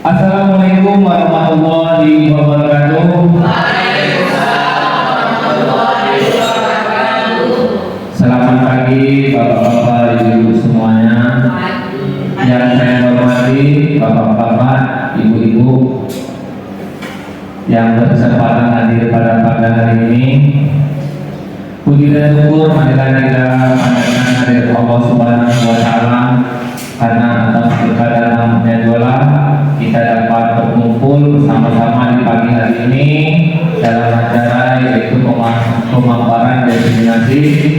Assalamualaikum warahmatullahi wabarakatuh. Selamat pagi Bapak-bapak, Ibu-ibu semuanya. Yang saya hormati Bapak-bapak, Ibu-ibu yang berkesempatan hadir pada pagi hari ini. Puji dan syukur marilah kita panjatkan dari Allah Subhanahu wa Ta'ala, karena atas berkat dan rahmat-Nya jualah kita dapat berkumpul bersama-sama di pagi hari ini dalam acara yaitu pemaparan destinasi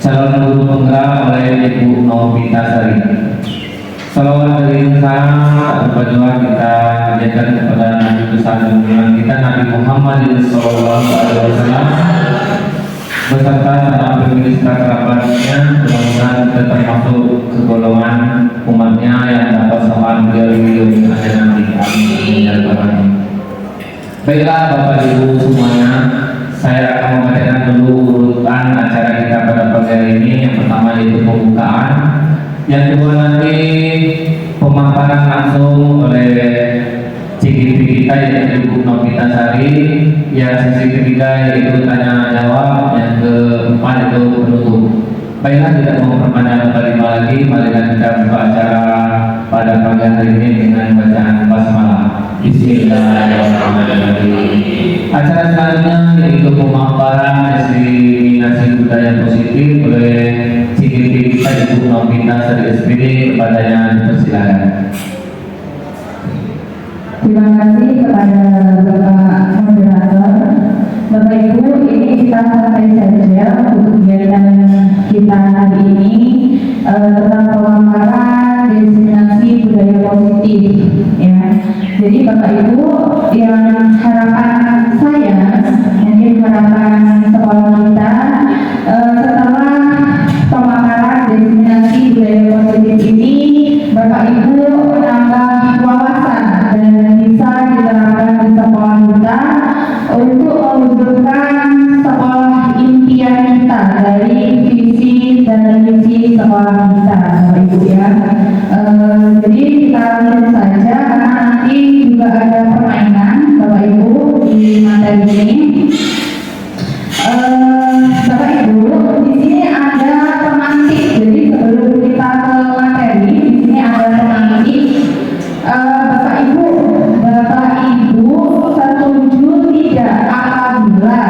calon guru penggerak oleh Ibu Novita Sari. Salawat dari salam berdoa kita panjatkan kepada Nabi besar junjungan kita Nabi Muhammad SAW beserta salam bermiliskan kerabatnya. Mudah-mudahan kita termasuk ke golongan umatnya yang dapat syafaat beliau di akhir nanti. Amin. Baiklah Bapak Ibu semuanya, saya akan membacakan dulu urutan acara kita pada pagi hari ini. Yang pertama yaitu pembukaan, yang kedua nanti pemaparan langsung oleh CGP kita yaitu Ibu Novita Sari, yang sesi ketiga yaitu tanya jawab, yang keempat itu penutup. Baiklah, tidak mau perpanjang kalimat lagi, marilah kita buka acara pada pagi hari ini dengan bacaan basmalah. Bismillahirrahmanirrahim. Acara selanjutnya yaitu pemaparan diskriminasi budaya positif oleh CGP kita Ibu Novita Sari SPD. Kepadanya dipersilakan. Terima kasih kepada Bapak Moderator. Bapak Ibu, ini kita sampai saja untuk kegiatan kita hari ini tentang pemaparan destinasi budaya positif. Ya, jadi Bapak Ibu, yang harapan saya, mungkin harapan sekolah kita setelah pemaparan destinasi budaya positif ini, Bapak Ibu menambah wawasan dan bisa diterapkan di sekolah kita untuk mewujudkan sekolah impian kita dari visi dan misi sekolah kita, Bapak Ibu ya. Jadi kita lanjut saja karena nanti juga ada permainan Bapak Ibu di materi ini. Bapak Ibu, di sini ada pemantik. Jadi sebelum kita ke materi, di sini ada pemantik. Bapak Ibu setuju tidak apabila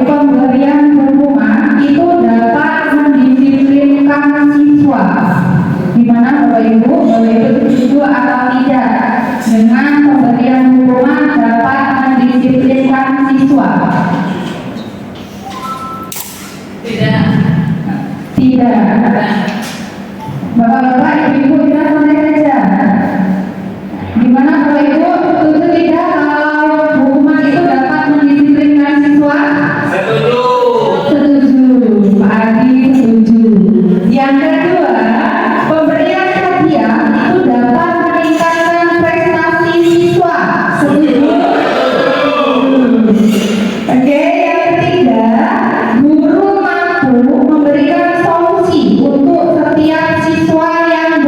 pemberian hukuman itu dapat mendisiplinkan siswa? Gimana Bapak Ibu setuju atau tidak dengan pemberian hukuman dapat mendisiplinkan siswa? Tidak. Bapak-bapak, ibu-ibu kita santai saja. Gimana Bapak Ibu, setuju tidak kalau hukuman itu dapat mendisiplinkan siswa? Setuju. Setuju. Pak Adi setuju. Yang kedua, pemberian hadiah itu dapat meningkatkan prestasi siswa. Setuju. Oke, yang ketiga, guru mampu memberikan solusi untuk setiap siswa yang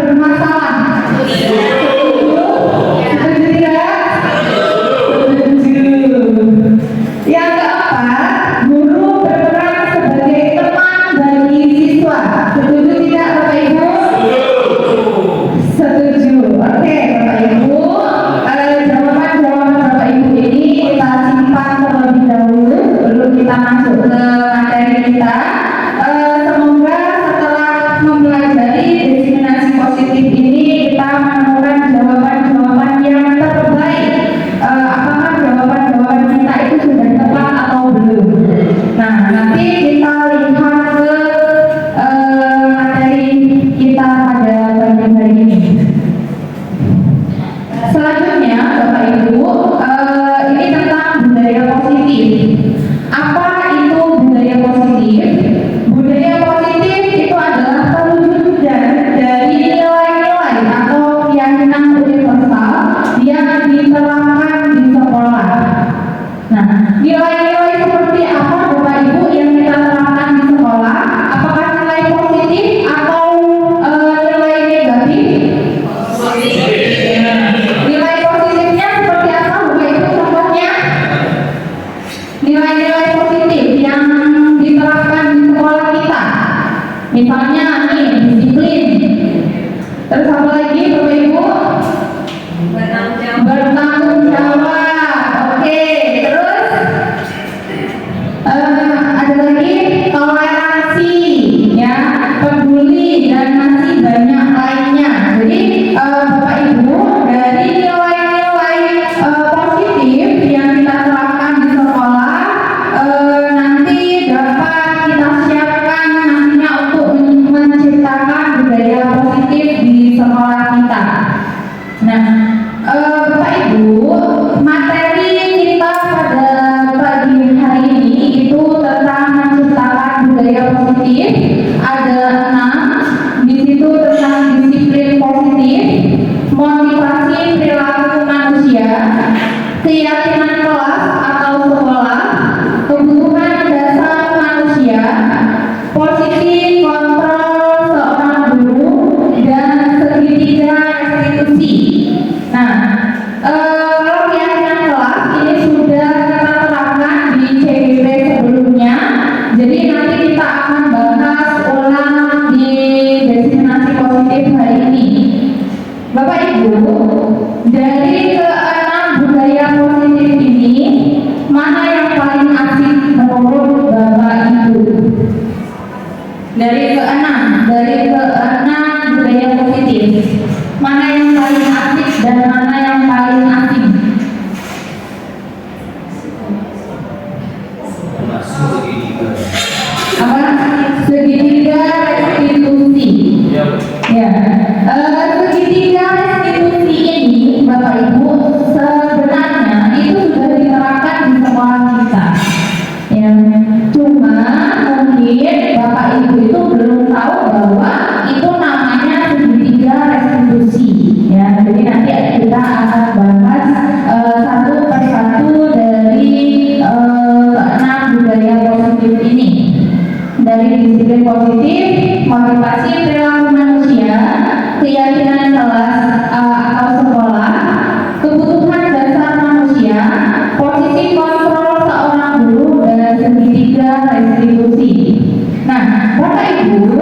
Misalnya nih disiplin. Terus apa lagi Bapak Ibu? Bertanggung jawab. Oke, terus ada lagi toleransi, ya, peduli dan masih banyak lainnya. Jadi Bapak Ibu, dari nilai-nilai positif yang kita terapkan di sekolah nanti dapat kita siapkan nantinya untuk menciptakan budaya positif di sekolah kita. Nah, Bapak Ibu, materi kita pada pagi hari ini itu tentang menciptakan budaya positif. Ada 6. Di situ tentang disiplin positif, motivasi perilaku manusia, keyakinan kelas atau sekolah, kebutuhan dasar manusia, posisi kontrol seorang guru, dan segitiga restitusi. Nah, kalau keyakinan kelas ini sudah kita terapkan di CGP sebelumnya, jadi nanti kita akan bahas ulang di destinasi positif hari ini. Bapak Ibu, dari ke-6 budaya positif ini, mana yang paling asik menurut Bapak Ibu? Dari ke-6 budaya positif, mana yang paling asik dan mana yang paling asing? Apa? Segitiga restitusi. Ya, segitiga restitusi ini, Bapak Ibu, sebenarnya itu sudah diterapkan di sekolah kita. Ya, cuma mungkin Bapak Ibu itu belum tahu bahwa itu namanya segitiga restitusi. Ya, jadi nanti kita akan bahas satu persatu dari 6 budaya positif ini. Dari disiplin positif, motivasi perilaku manusia, keyakinan kelas atau sekolah, kebutuhan dasar manusia, posisi kontrol seorang guru, dan segitiga restitusi. Nah, Bapak Ibu,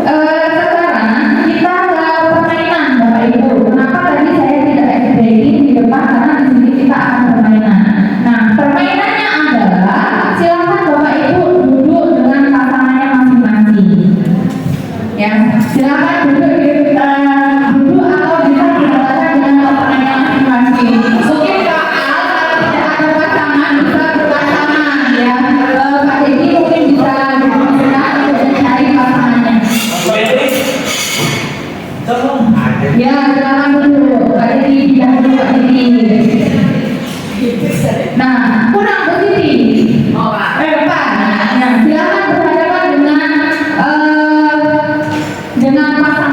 sekarang kita ke permainan, Bapak Ibu. Kenapa tadi saya tidak explaining di depan, karena di sini kita akan permainan. Nah, permainannya adalah silakan Bapak Ibu duduk dengan pasangannya masing-masing. Ya, silakan duduk atau bisa dilakukan dengan pasangannya masing-masing. Mungkin Pak Al, kalau tidak ada pasangan bisa berpasangan, ya. Pak Dedi mungkin bisa cari pasangannya. Ya, silakan dulu. Pak Dedi bilang dulu Pak Dedi. Nah, kurang positif. Pak. Nah, silakan berhadapan dengan pasangan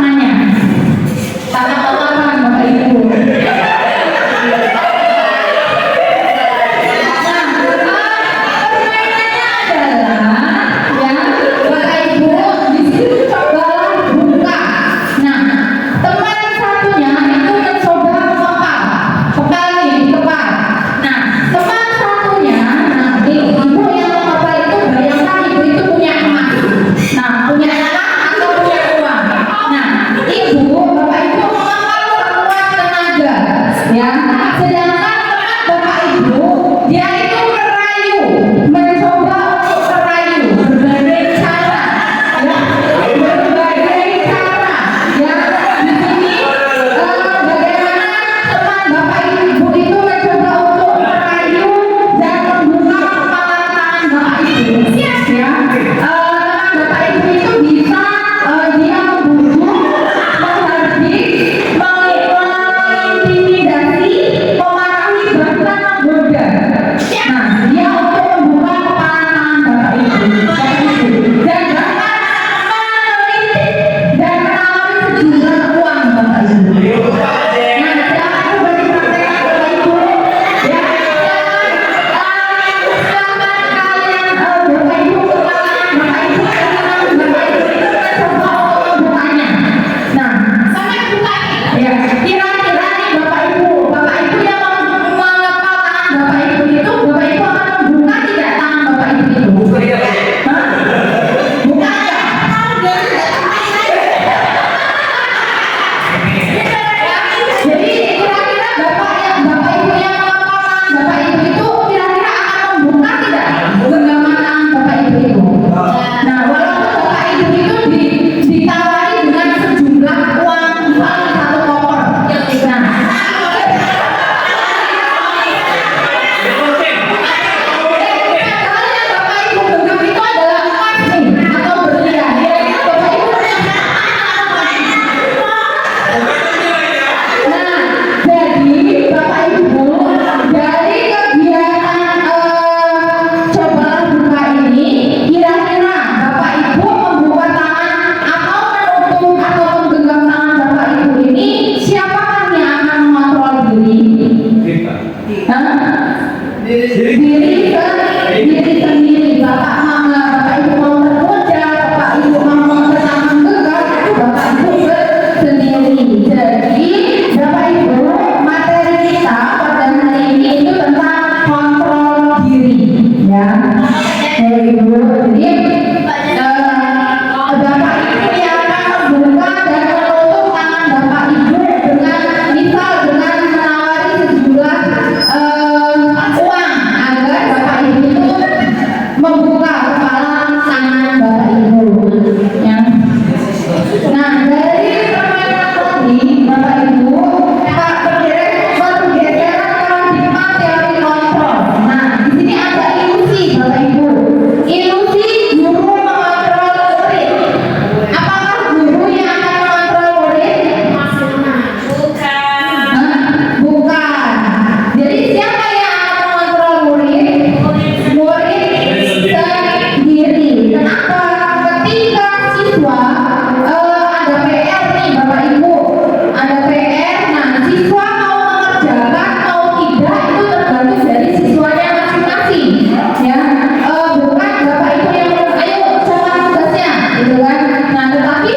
gitu kan. Nah, tetapi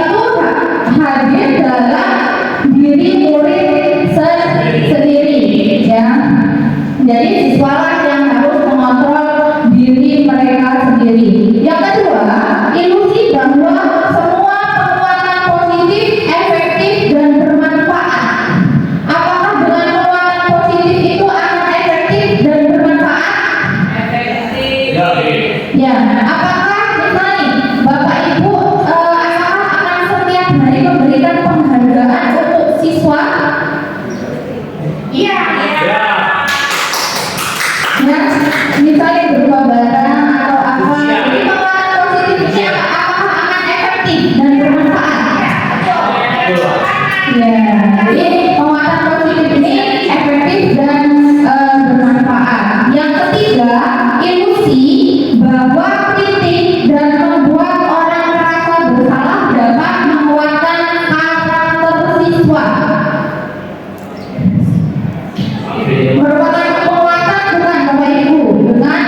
itu hadir dalam diri murid sendiri, ya. Jadi siswalah yang harus mengontrol diri mereka sendiri. Yang kedua, ilusi bahwa semua penguatan positif efektif dan bermanfaat. Apakah dengan penguatan positif itu akan efektif dan bermanfaat? Efektif. Ya, apakah misalnya Bapak Ibu apakah akan setiap hari memberikan penghargaan untuk siswa? Iya. Ya, misalnya berupa barang atau apa. Jadi penguatan positif ini apakah akan efektif dan bermanfaat? Ya, jadi penguatan positif ini efektif dan bermanfaat. Yang ketiga, ilusi bahwa kritik dan membuat orang merasa bersalah dapat menguatkan karakter siswa. Merupakan penguatan bukan Bapak Ibu dengan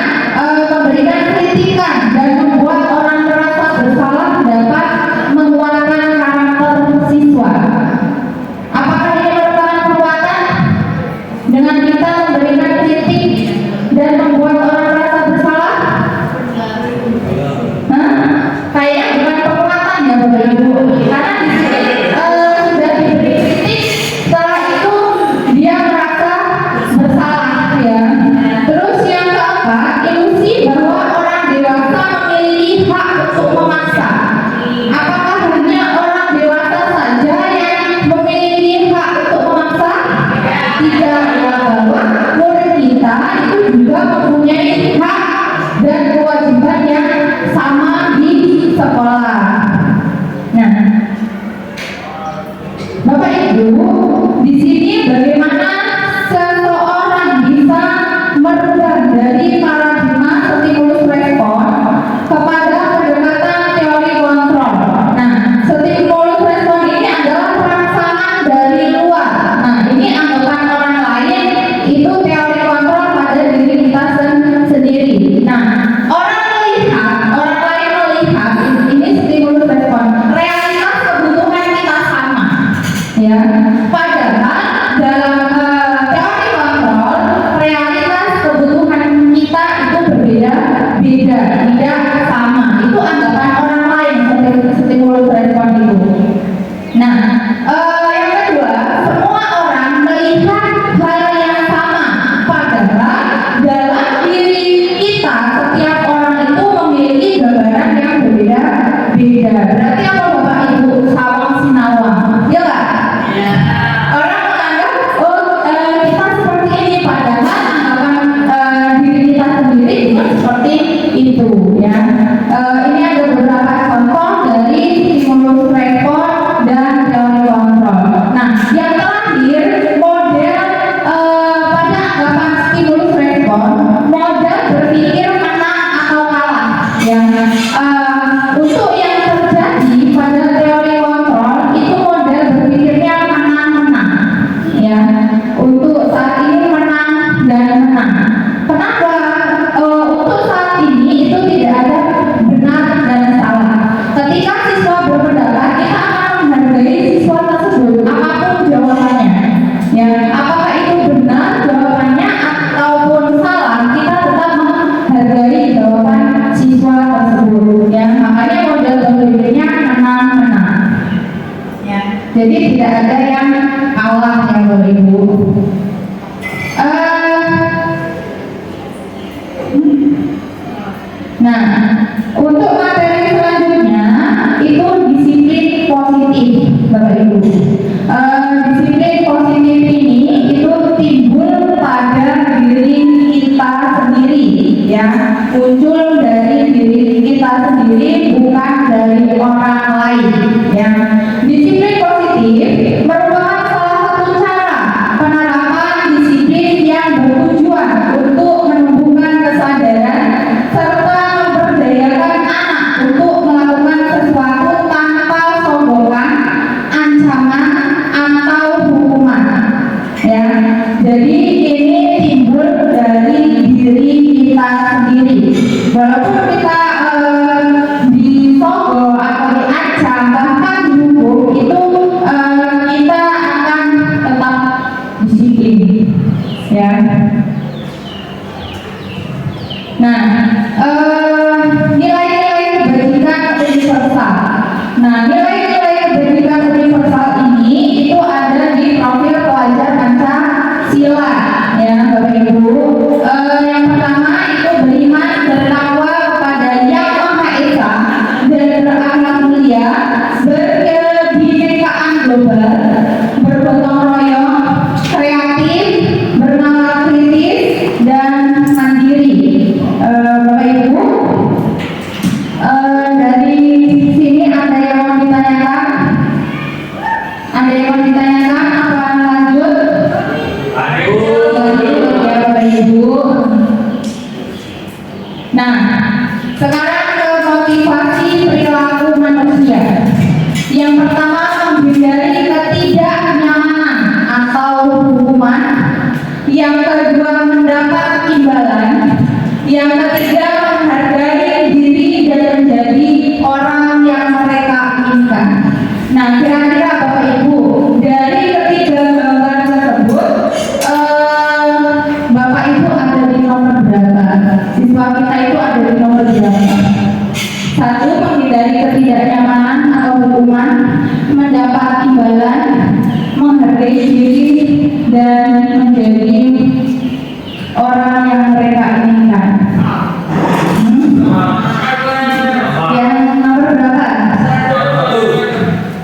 memberikan kritikan dan membuat orang merasa bersalah dapat menguatkan karakter siswa. Apakah ini merupakan penguatan dengan kita memberikan kritik dan membuat orang merasa bersalah? Kayaknya bukan penguatan ya Bapak Ibu, karena di sini sudah diberi kritik, setelah itu dia merasa bersalah, ya. Terus yang keempat, ilusi bahwa orang dewasa memiliki hak untuk memaksa. Apakah hanya orang dewasa saja yang memiliki hak untuk memaksa? Tidak, ya, bahwa murid kita itu juga mempunyai hak dan kewajiban yang sama di sekolah. Nah, Bapak Ibu, di sini bagaimana seseorang bisa merubah dari paradigma stimulus respon kepada pendekatan teori kontrol. Nah, stimulus respon ini adalah perasaan dari luar. Nah, ini anggapan orang lain itu teori kontrol pada diri kita sendiri. Nah, orang lain melihat ini stimulus respon. Realitas kebutuhan kita sama, ya. Padahal dalam teori kontrol, realitas kebutuhan kita itu berbeda-beda, tidak sama. Itu anggapan orang lain stimulus respon itu. Nah, yang kedua, semua orang melihat hal yang sama, padahal dalam diri kita setiap orang itu memiliki gambaran yang berbeda-beda. Berarti apa Bapak Ibu? Sawang sinawang, ya nggak? Orang menganggap kita seperti ini, padahal anggapan diri kita sendiri juga seperti itu, ya. Ini ada beberapa contoh dari stimulus respon dan teori kontrol. Nah, yang terakhir, model pada anggapan stimulus respon, model berpikir menang atau kalah, ya. Untuk yang terjadi pada teori kontrol itu model berpikirnya menang-menang, ya. Untuk saat ini menang dan menang. Kenapa? Untuk saat ini itu tidak ada benar dan salah. Ketika siswa berpendapat, kita akan menghargai siswa tersebut apapun jawabannya, ya. Apakah itu benar jawabannya ataupun salah, kita tetap menghargai jawaban siswa tersebut, ya. Makanya model berpikirnya menang-menang, ya. Jadi tidak ada yang kalah, ya Bapak Ibu. Nah, untuk materi selanjutnya itu disiplin positif, Bapak Ibu. Disiplin positif ini itu timbul pada diri kita sendiri, ya. Muncul dari diri kita sendiri, bukan dari orang lain, ya. Disiplin positif merupakan salah satu cara penerapan disiplin yang bertujuan untuk menumbuhkan kesadaran serta memperdayakan Nah, kira-kira Bapak Ibu dari ketiga gambar tersebut, Bapak Ibu ada di nomor berapa? Siswa kita itu ada di nomor berapa? Satu, menghindari ketidaknyamanan atau hukuman, mendapat imbalan, menghargai diri, dan menjadi orang yang mereka inginkan. Yang nomor berapa?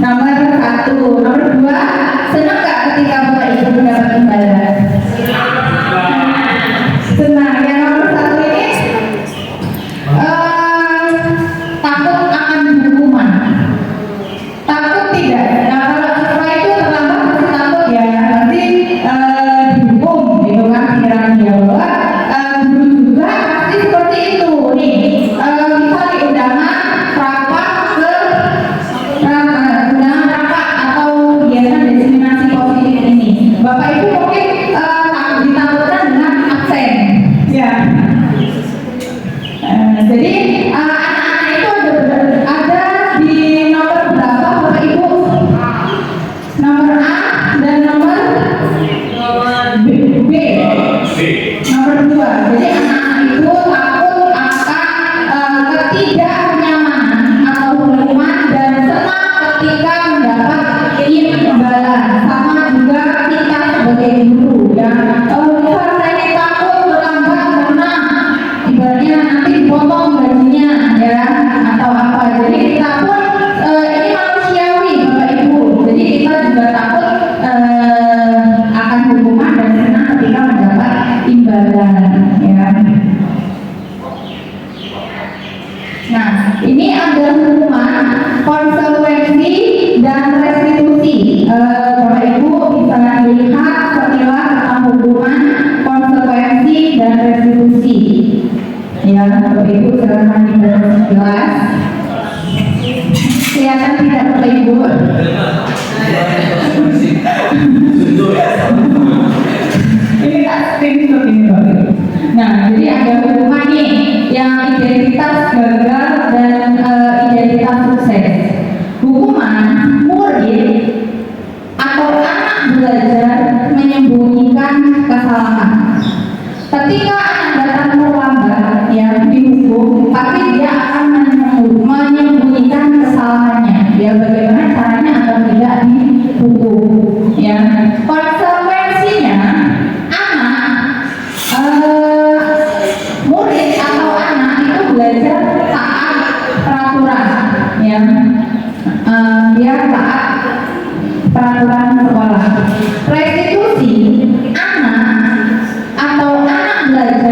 Nomor satu. Nomor dua, senang nggak ketika Bapak Ibu mendapat imbalan? Senang. Yang nomor satu ini takut akan hukuman. Takut tidak? Nah, kalau siswa itu terlambat pasti takut ya, nanti dihukum gitu kan, pikiran dia bahwa guru juga pasti seperti itu nih. Bisa di undangan rapat ke undangan rapat atau kegiatan diseminasi positif ini, Bapak Ibu mungkin ditakutkan dengan absen ya. Jadi anak-anak itu ada di nomor berapa Bapak Ibu? Nomor A dan nomor B. Nomor 2. Jadi anak-anak itu takut akan ketidaknyamanan atau hukuman dan senang ketika mendapat imbalan. Sama juga kita sebagai guru ya. Saya ini takut terlambat karena ibaratnya nanti dipotong gajinya ya atau apa. Jadi kita pun ini manusiawi Bapak Ibu. Jadi kita juga takut akan hukuman dan senang ketika mendapat imbalan ya. Nah, ini ada hukuman, konsekuensi dan restitusi. Bapak Ibu bisa lihat sekilas tentang hukuman, konsekuensi dan restitusi. Ya, Bapak Ibu silakan dibaca sekilas. Kelihatan tidak Bapak Ibu? Ini tak screenshot ini Bapak Ibu. Nah, jadi ada hukuman nih yang identitas gagal dan identitas sukses. Hukuman murid atau anak belajar menyembunyikan kesalahan. Ketika anak datang terlambat ya dihukum, tapi dia akan menyembunyikan kesalahannya. Ya bagaimana caranya agar tidak dihukum? Ya konsekuensinya anak murid atau anak itu belajar taat peraturan, ya dia taat peraturan sekolah. Restitusi anak atau anak belajar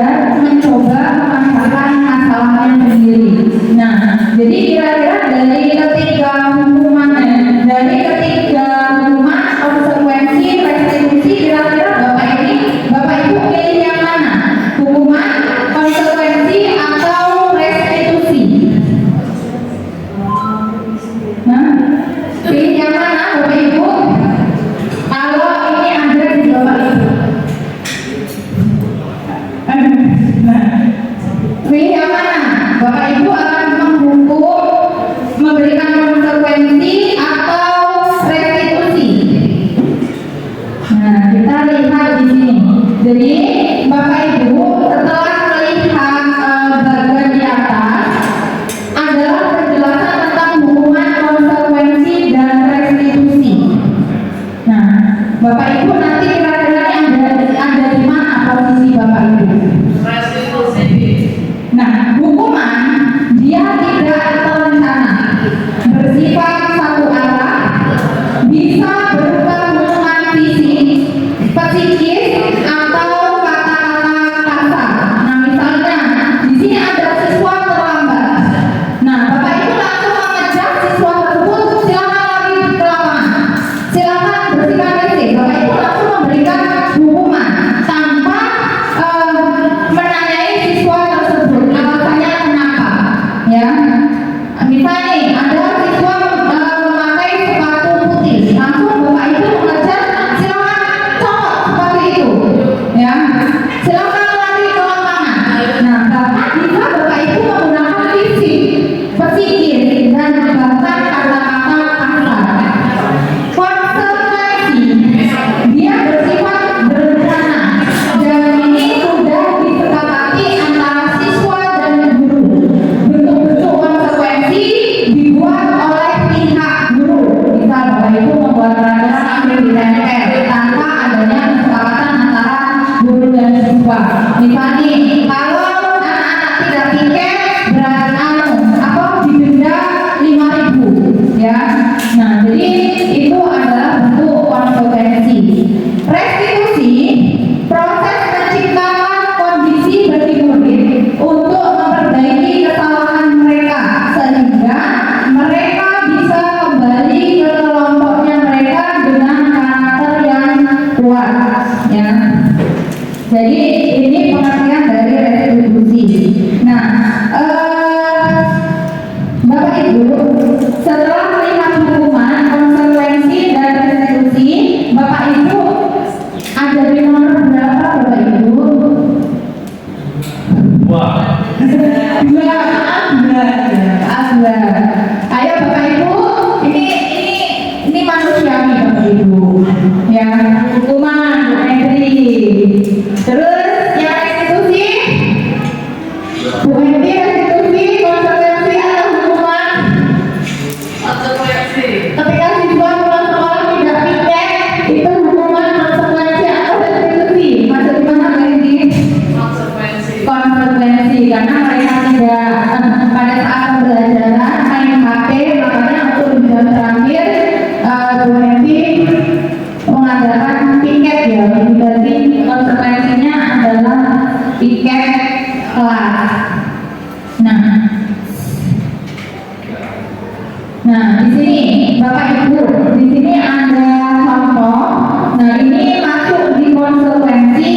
Nah, di sini Bapak Ibu, di sini ada contoh. Nah, ini masuk di konsekuensi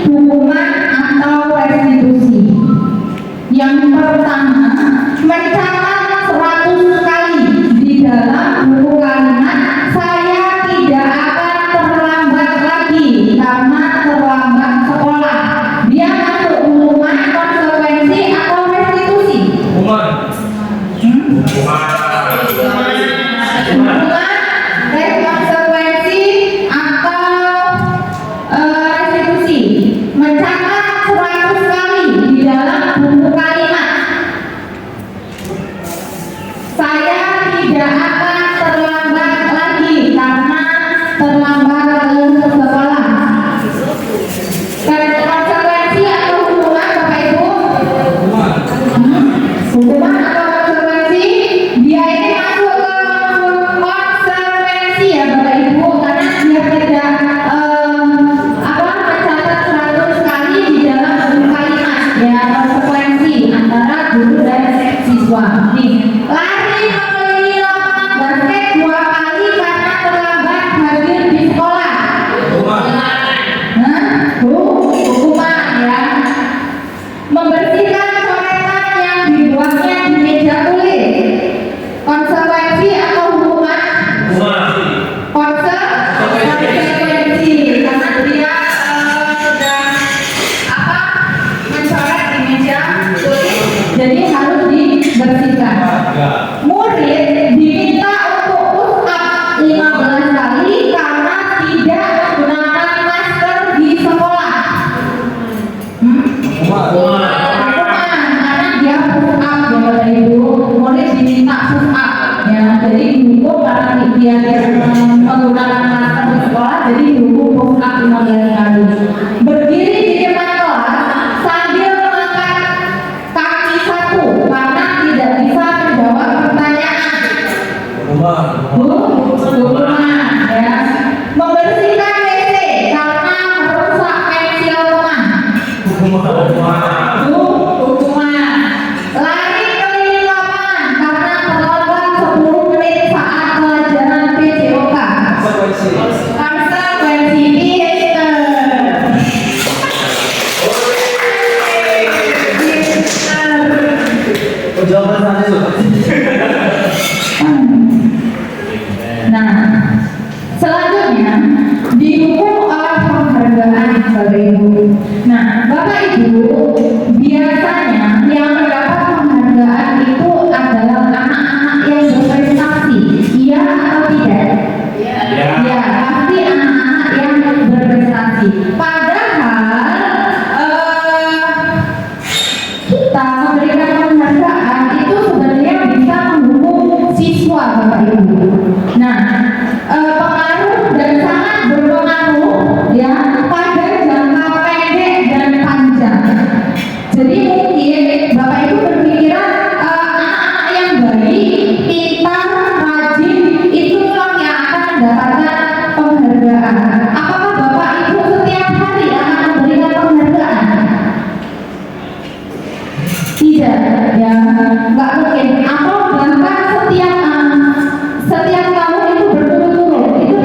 hukuman atau restitusi. Yang pertama, mencatat 100 kali di dalam buku kalimat saya tidak akan terlambat lagi karena terlambat sekolah. Dia masuk hukuman, konsekuensi atau restitusi? Hukuman. Konsekuensi atau restitusi. Mencatat 100 kali di dalam buku kalimat saya tidak akan terlambat lagi karena terlambat ke sekolah. Konsekuensi atau hukuman Bapak Ibu? Hukuman atau konsekuensi? Dia ini masuk ke konsekuensi ya Bapak Ibu, karena dia tidak mencatat 100 kali di dalam buku kalimat ya, konsekuensi antara guru dan siswa. Nih, lari mengelilingi lapangan basket 2 kali karena terlambat hadir di sekolah. Hukuman ya. Membersihkan coretan yang dibuatnya di meja tulis. Konsekuensi atau hukuman? Konsekuensi, karena dia sudah mencoret di meja tulis, jadi harus dibersihkan. Murid diminta untuk push up 15 kali karena tidak menggunakan masker di sekolah. Hukuman, karena dia push up ya Bapak Ibu. Murid diminta push up ya, jadi dihukum karena dia menggunakan masker di sekolah, jadi dihukum push up 15 kali. Berdiri di depan kelas sambil mengangkat kaki satu karena tidak bisa menjawab pertanyaan. Hukuman ya. Membersihkan WC karena merusak pensil teman. Hukuman. Lari keliling lapangan karena terlambat 10 menit saat pelajaran PJOK. Konsekuensi Pinter. Nah, selanjutnya dihukum oleh penghargaan Bapak Ibu. Nah, Bapak Ibu, biasanya yang mendapat penghargaan itu adalah anak-anak yang berprestasi. Iya atau tidak? Ya, pasti anak-anak yang berprestasi. Padahal kita memberikan penghargaan itu sebenarnya bisa menghukum siswa Bapak Ibu. Nah, pengaruh dan sangat berpengaruh ya pada jangka pendek dan panjang. Jadi mungkin Bapak Ibu berpikiran anak-anak yang baik, pintar, rajin itulah yang akan mendapatkan penghargaan. Apakah Bapak Ibu setiap hari akan memberikan penghargaan? Tidak, ya nggak mungkin. Atau bahkan setiap tahun itu berturut-turut, itu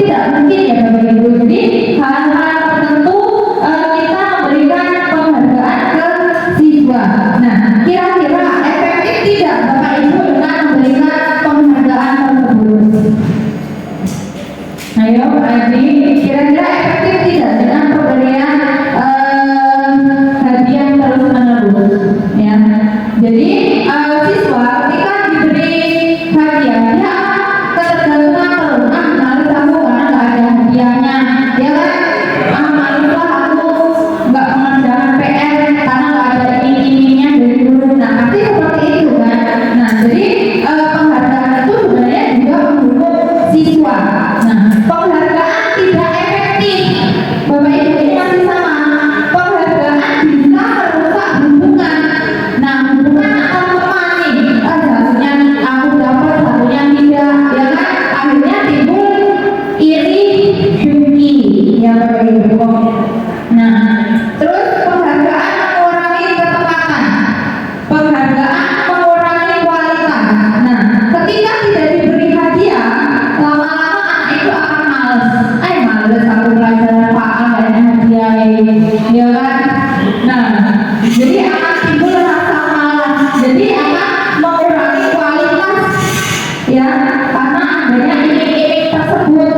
karena adanya iming-iming tersebut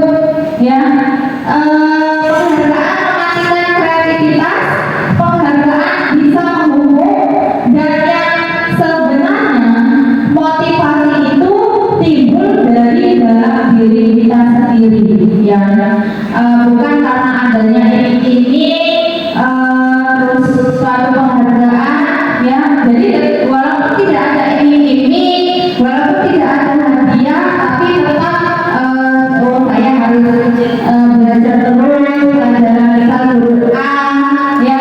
ya. Penghargaan mematikan kreativitas, penghargaan bisa menghukum, dan yang sebenarnya motivasi itu timbul dari dalam diri kita sendiri ya. Bukan karena adanya iming-iming terus suatu penghargaan ya. Jadi walaupun tidak ada iming-iming, walaupun tidak ada hadiah, tapi tetap saya harus belajar terus, pelajaran kita Quran ya.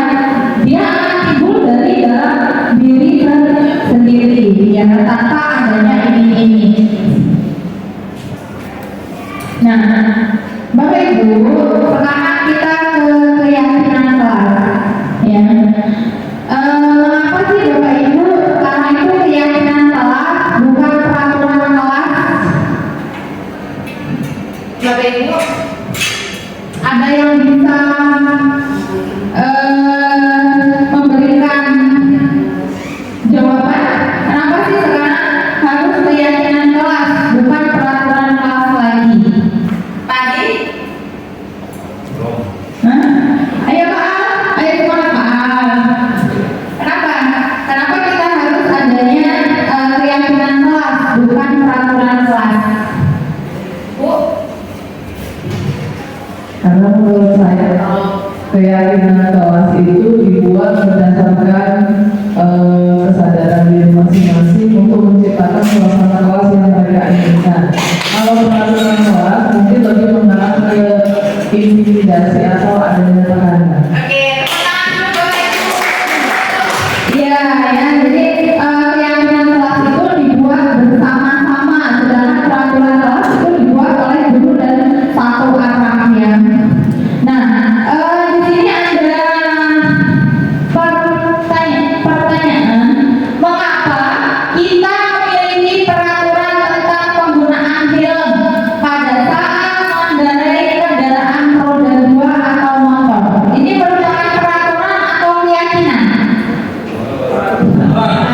Dia akan timbul dari dalam diri sendiri ya, tanpa adanya iming-iming. Nah, Bapak Ibu, sekarang kita ke keyakinan kelas ya. Mengapa sih Bapak Ibu sekarang itu keyakinan kelas bukan peraturan kelas? Bapak Ibu, ada yang bisa memberikan jawaban? Kenapa sih sekarang harus keyakinan kelas bukan peraturan kelas lagi? Tadi? Ayo Pak Al, ayo semangat Pak Al. Kenapa? Kenapa kita harus adanya keyakinan kelas bukan peraturan kelas? Bu? Karena menurut saya keyakinan kelas itu dibuat berdasarkan kesadaran diri masing-masing untuk menciptakan suasana kelas yang mereka inginkan. Kalau peraturan kelas mungkin lebih mengarah ke intimidasi atau adanya tekanan. Oke, iya ya, jadi keyakinan kelas itu dibuat bersama-sama, sedangkan peraturan kelas itu dibuat oleh guru dan satu arahnya. Nah, di sini ada pertanyaan, mengapa kita memiliki peraturan tentang penggunaan film pada saat mengendarai kendaraan roda 2 atau motor? Ini merupakan peraturan atau keyakinan?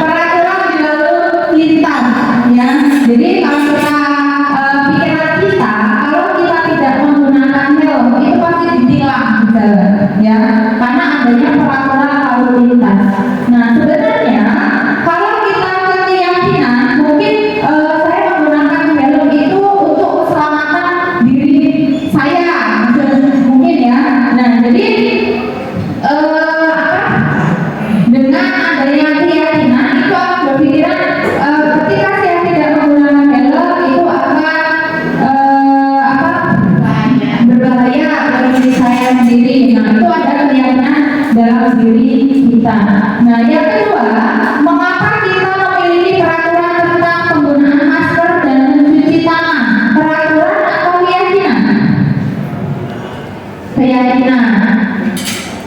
Peraturan di lalu lintas ya. Jadi kalau kita pikiran kita, kalau kita tidak menggunakan helm itu pasti ditilang di jalan ya, karena adanya peraturan lalu lintas. Nah sebenarnya kalau kita ke keyakinan, mungkin saya menggunakan helm itu untuk keselamatan diri saya mungkin ya. Nah jadi dengan adanya keyakinan itu akan berpikiran ketika saya tidak menggunakan helm itu akan berbahaya bagi diri saya sendiri. Nah itu ada keyakinan dalam diri kita. Nah yang kedua, mengapa kita memiliki peraturan tentang penggunaan masker dan mencuci tangan? Peraturan atau keyakinan? Keyakinan.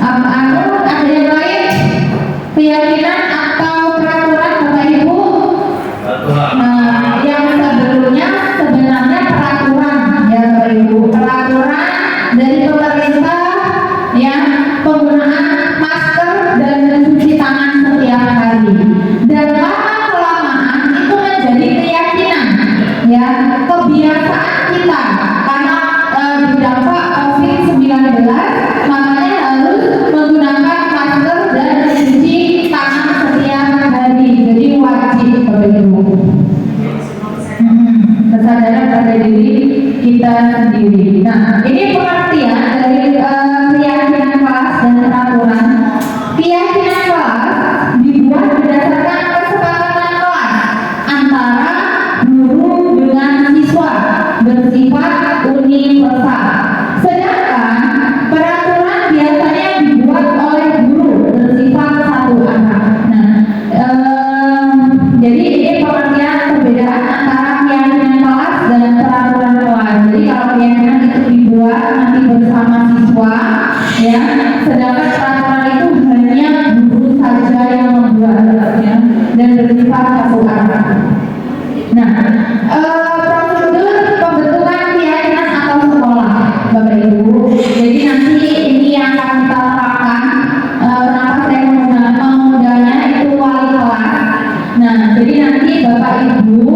Ada yang lain? Keyakinan atau peraturan Bapak Ibu? Nah, yang sebelumnya sebenarnya peraturan ya Bapak Ibu, peraturan dari pemerintah ya, penggunaan masker dan mencuci tangan setiap hari. Dan lama-kelamaan itu menjadi keyakinan ya, kebiasaan kita karena berdampak COVID-19, makanya harus menggunakan masker dan mencuci tangan setiap hari. Jadi wajib Bapak Ibu. Kesadaran pada diri kita sendiri. Nah, ini pengertian dari keyakinan kelas dan peraturan. Keyakinan kelas dibuat berdasarkan kesepakatan kelas antara guru dengan siswa, bersifat universal. Sedangkan peraturan biasanya dibuat oleh guru, bersifat satu arah. Nah, jadi ini pengertian perbedaan antara keyakinan kelas dan peraturan kelas. Jadi kalau keyakinan itu dibuat nanti bersama siswa ya, sedangkan peraturan itu hanya guru saja yang membuatnya dan bersifat satu arah. Nah, prosedur pembentukan keyakinan atau sekolah Bapak Ibu. Jadi nanti ini yang akan kita terapkan. Kenapa saya mengundangnya itu wali kelas. Nah, jadi nanti Bapak Ibu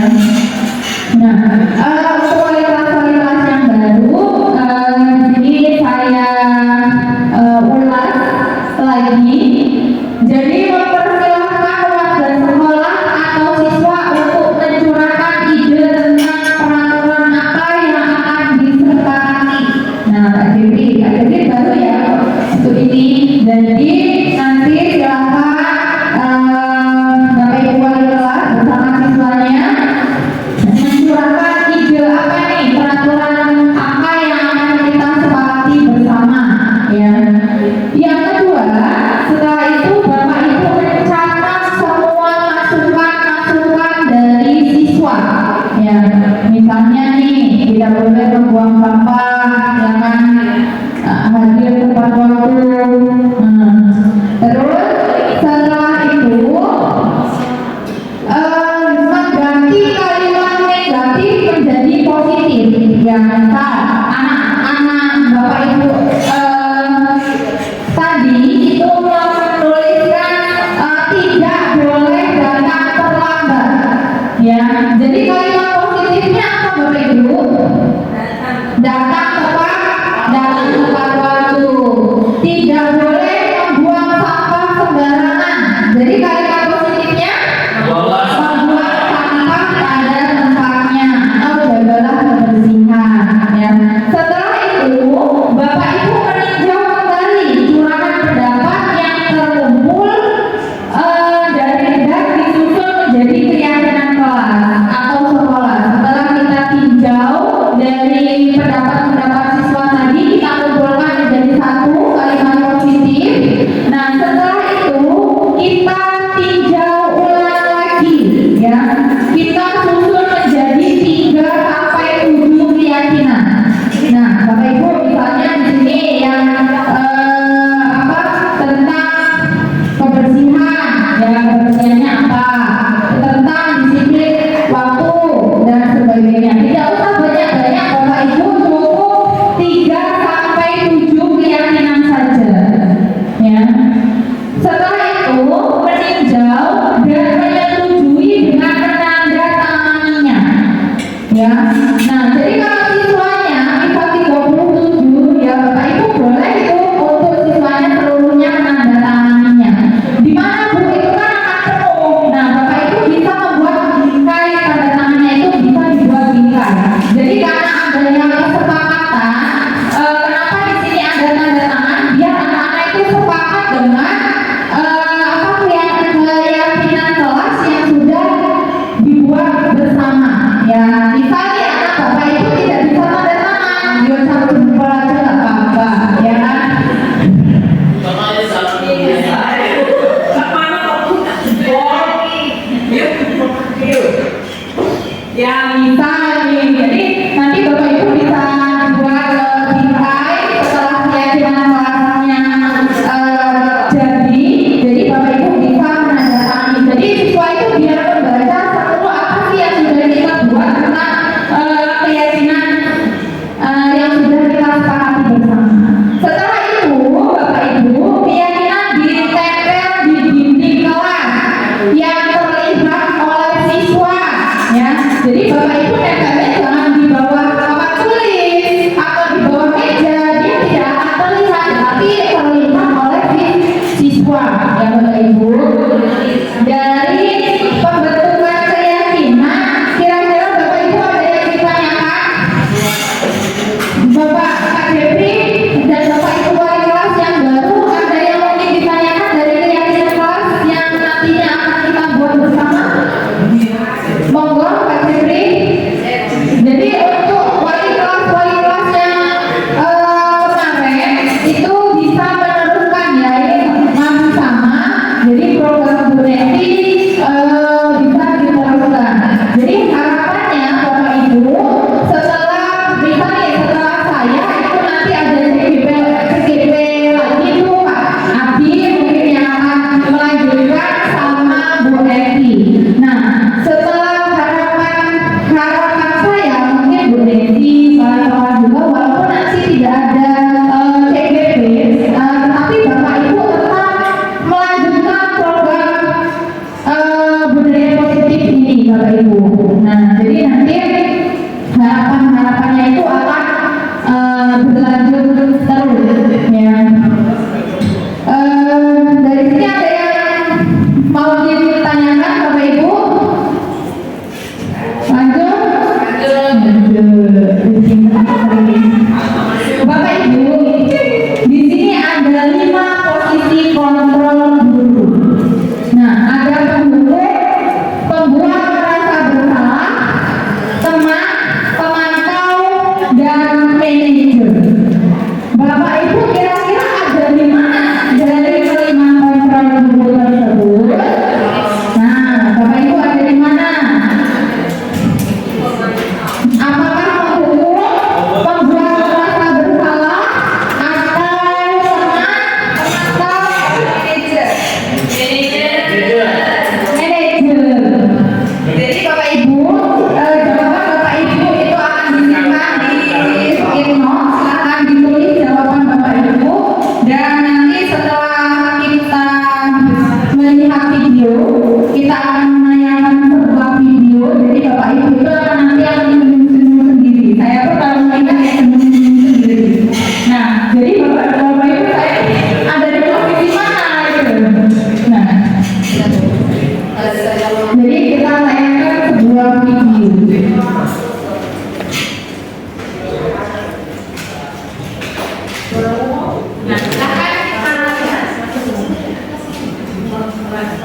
Nah, untuk wali kelas yang baru, di sini saya ulas lagi. Jadi mempersilahkan warga sekolah atau siswa untuk mencurahkan ide tentang peraturan apa yang akan disepakati. Nah, Kak Devi baru ya untuk ini. Jadi nanti silakan Bapak Ibu wali kelas bersama siswanya mencurahkan ide apa nih, peraturan apa yang akan kita sepakati bersama ya. Yang kedua, setelah itu Bapak Ibu mencatat semua masukan dari siswa ya. Misalnya nih, tidak boleh membuang sampah, jangan hadir tepat waktu. Terus setelah itu mengganti kalimat negatif menjadi positif ya. Misal anak-anak Bapak Ibu tadi itu menuliskan tidak boleh datang terlambat ya. Jadi kalimat positifnya apa Bapak Ibu? Datang tepat waktu. Tidak boleh membuang sampah sembarangan. Jadi kalimat positifnya membuang sampah pada tempatnya atau jagalah kebersihan ya. Setelah itu Bapak Ibu meninjau kembali curahan pendapat yang terkumpul dan disusun menjadi keyakinan kelas atau sekolah. Setelah kita tinjau dari pendapat-pendapat siswa tadi, kita kumpulkan menjadi satu kalimat positif. Nah, setelah itu kita tinjau ulang lagi ya. Kita susun menjadi 3 sampai 7 keyakinan. Nah, Bapak Ibu misalnya di sini yang tentang kebersihan ya, kebersihannya apa? Tentang disiplin waktu dan sebagainya. Tidak usah banyak-banyak Bapak Ibu, cukup 3 sampai 7 keyakinan saja ya. Setelah itu meninjau dan menyetujui dengan menandatanganinya ya. Nah, jadi kalau siswanya misal 37 ya, Bapak Ibu boleh itu untuk siswanya seluruhnya menandatanganinya. Di mana Bu itu kan akan penuh. Nah, Bapak Ibu bisa membuat bingkai tanda tangannya itu bisa dibuat bingkai. Jadi karena adanya kesepakatan, kenapa di sini ada tanda tangan? Biar anak-anak itu sepakat dengan keyakinan kelas yang sudah dibuat bersama ya. Misalnya anak Bapak Ibu tidak bisa tanda tangan, dia satu jempol aja nggak apa-apa ya kan. Ya bisa nih, jadi nanti Bapak Ibu bisa buat bingkai setelah keyakinan kelasnya jadi Bapak Ibu bisa menandatangani. Jadi siswa itu biar membaca semua apa sih yang sudah kita buat tentang keyakinan yang sudah kita sepakati bersama. Setelah itu Bapak Ibu keyakinan ditempel di dinding kelas yang terlihat oleh siswa ya. Jadi Bapak Ibu tempelnya jangan di bawah papan tulis atau di bawah meja, dia tidak akan terlihat, tapi terlihat oleh siswa ya Bapak Ibu. Dari pembentukan keyakinan, kira-kira Bapak Ibu ada yang ditanyakan? Bapak Kak Devi dan Bapak Ibu wali kelas yang baru, ada yang mungkin ditanyakan dari keyakinan kelas yang nantinya akan kita buat bersama? Monggo Pak Devi. Jadi untuk wali kelas yang kemarin itu bisa meneruskan ya, ini masih sama. Jadi program Bu Neti bisa diteruskan. Jadi harapannya Bapak Ibu setelah saya itu nanti ada CGP lagi tuh Pak Abdi mungkin yang akan melanjutkan sama Bu Neti. Nah, setelah harapan saya mungkin Bu Neti kawan-kawan juga, walaupun nanti tidak ada CGP, tapi Bapak Ibu tetap melanjutkan program budaya positif ini Bapak Ibu. Nah,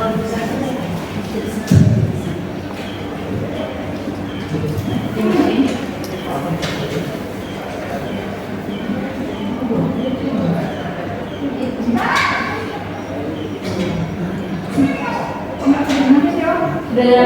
Iya ya.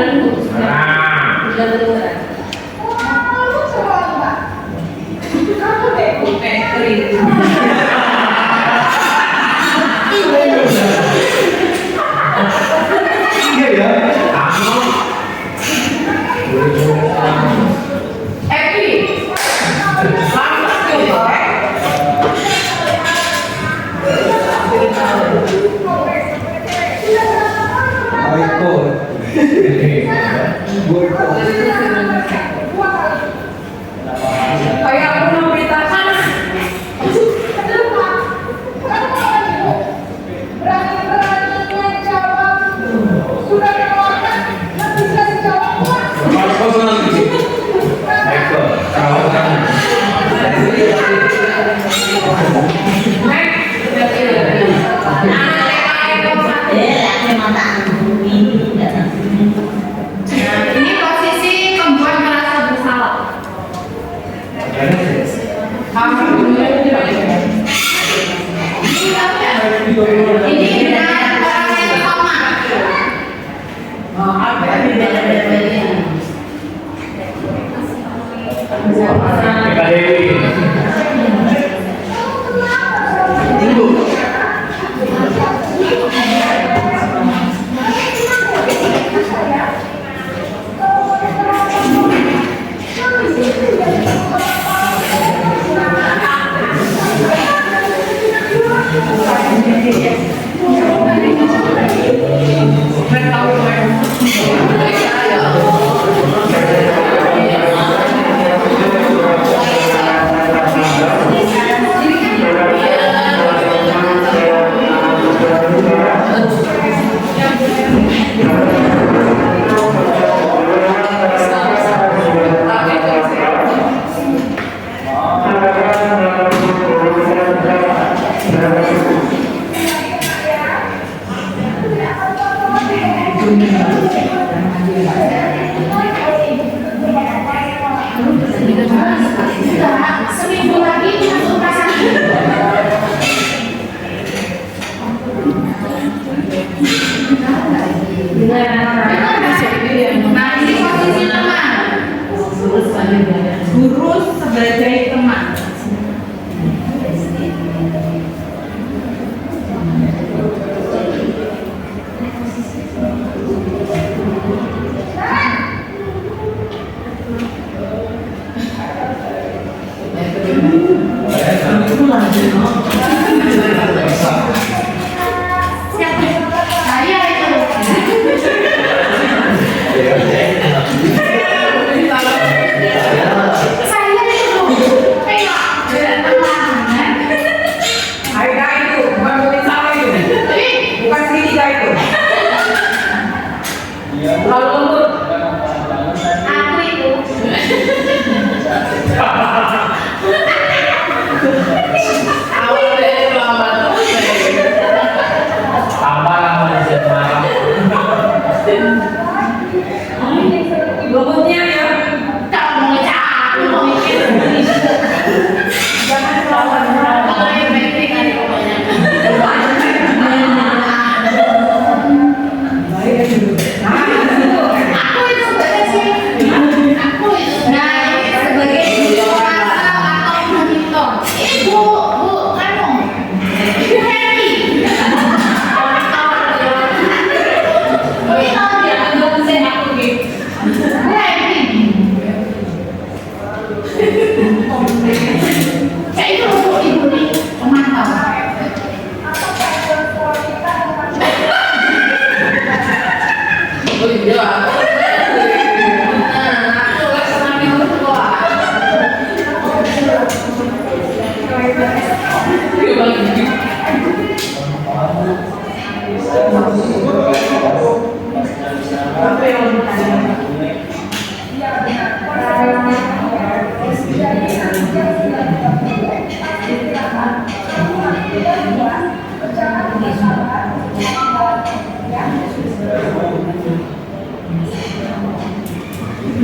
Kayak aku mau beritakan. Ini posisi membuat merasa bersalah. Ini dengan orang yang sama. Kak Dewi. Seminggu lagi masuk pasang. Nah, ini posisi teman. Guru sebagai teman. Siapa? Saya itu. Saya itu. Aida itu, bukan murid saya itu. Bukan segitiga itu. Kalau untuk Aku itu. awal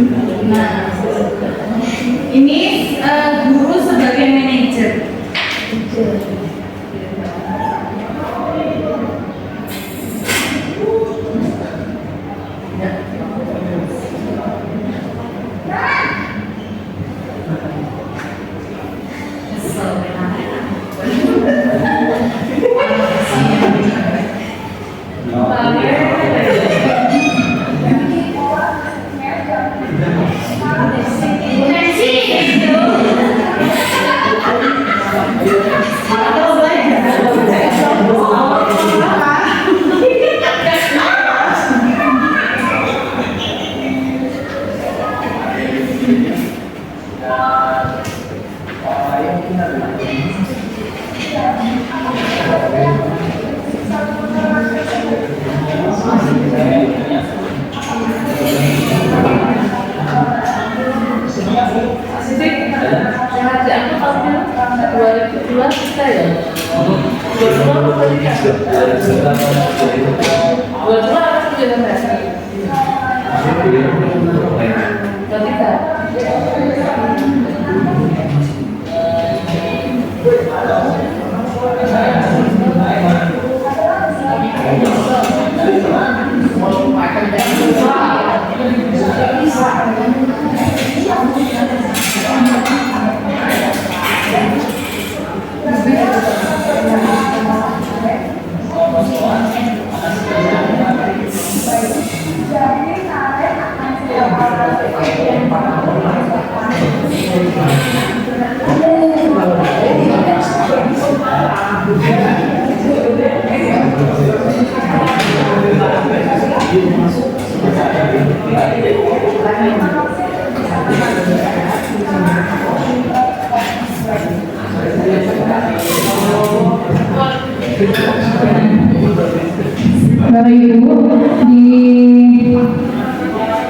Nah, ini guru sebagai manajer.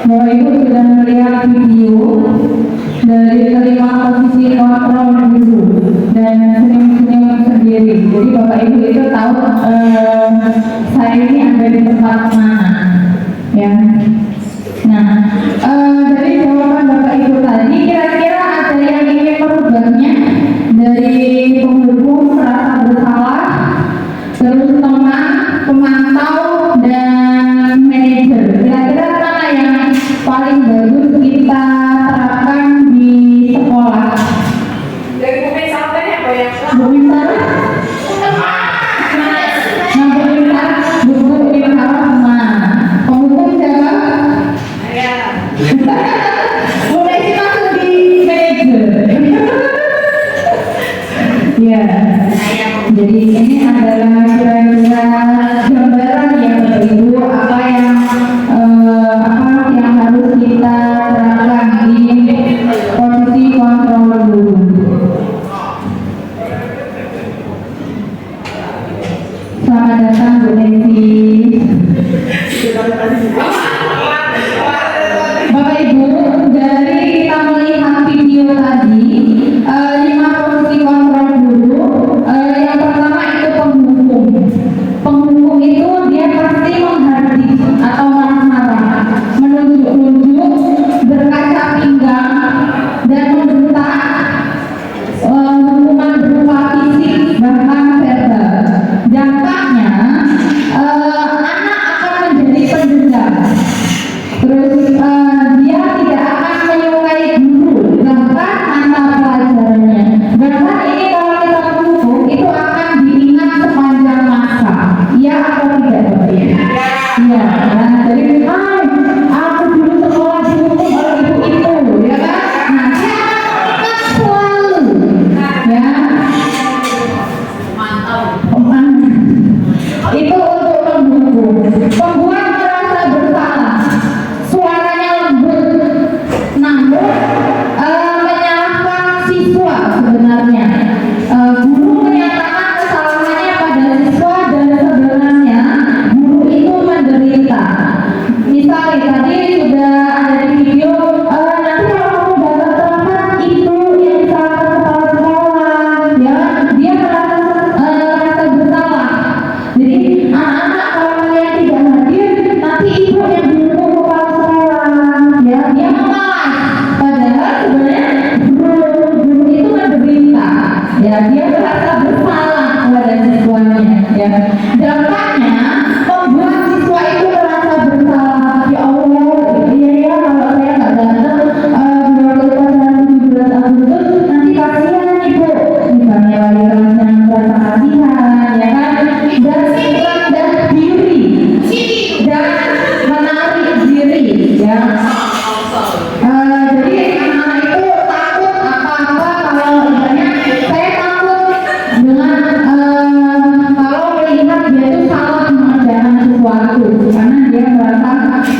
Bapak Ibu sudah melihat video dari kelima posisi kontrol dulu dan senyum-senyum sendiri. Jadi Bapak Ibu itu tahu saya ini ada di tempat mana, ya. Nah, dari jawaban Bapak Ibu tadi, kira-kira ada yang ingin merubahnya dari pendukung merasa bersalah, terus teman, pemantau, dan manajer. Kira-kira mana yang paling bagus kita terapkan di sekolah? Dari bumi sampai apa ya? Bumi Sara? Nah, Bumi Sara, Bumi Sara mana? Pemukul siapa? Ya. Mulai sih masuk di manajer.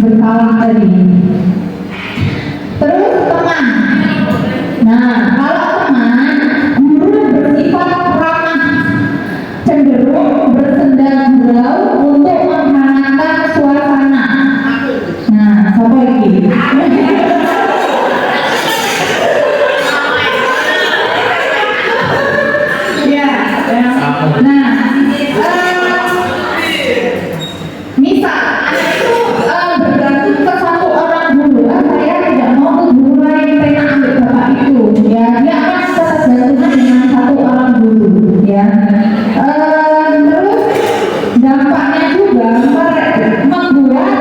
bersalah tadi. Terus teman. Nah, kalau teman guru bersifat ramah, cenderung bersendang gurau untuk menghangatkan suasana. Nah, siapa lagi? Ya, nah, misal ada itu bergantung ke satu orang dulu, saya tidak mau ke guru lain pengen ambil bapak itu, ya dia akan tetap gantungan dengan satu orang dulu, ya. Terus dampaknya juga membuat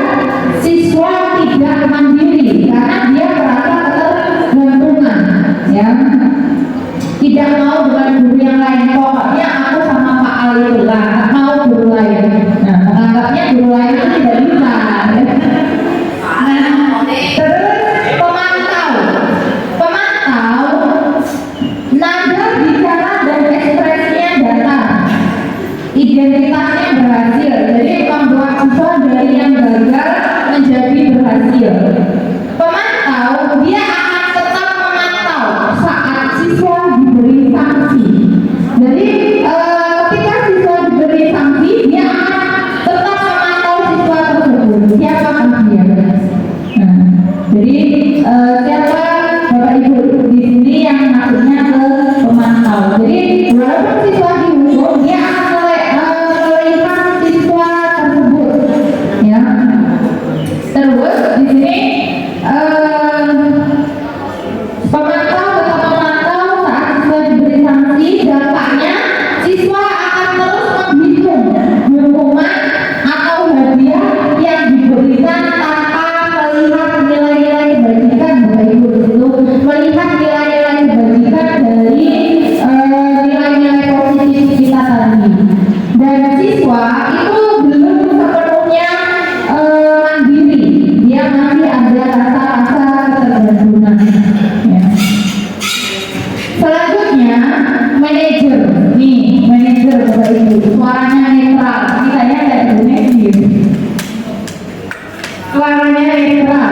siswa tidak mandiri karena dia merasa ketergantungan, ya. Tidak mau dengan guru yang lain, pokoknya aku sama Pak Ali itu lah, nggak mau guru lain. Nah, menganggapnya guru lain itu tidak bisa. Nah, terus pemantau, nada bicara dan ekspresinya datar, identitasnya berhasil, jadi membuat siswa dari yang gagal menjadi berhasil. Pemantau, dia akan tetap memantau saat siswa diberi sanksi. Jadi ketika siswa diberi sanksi, dia akan tetap memantau siswa tersebut. Siapakah dia? Nah, jadi siapa Bapak Ibu di sini yang maksudnya ke pemantau? Jadi walaupun siswa dihukum, dia akan melihat siswa tersebut, ya. Terus di sini pemantau tetap memantau saat siswa diberi sanksi, dampaknya siswa akan terus menghitung hukuman atau hadiah yang diberikan tanpa melihat nilai-nilai kebajikan. Bapak Ibu itu melihat nilai-nilai kebajikan dari nilai-nilai positif kita tadi. Dan siswa itu belum sepenuhnya mandiri, dia masih ada rasa-rasa ketergantungan, ya. Selanjutnya manajer, nih manajer Bapak Ibu, suaranya netral, kitanya kayak manajer, suaranya netral,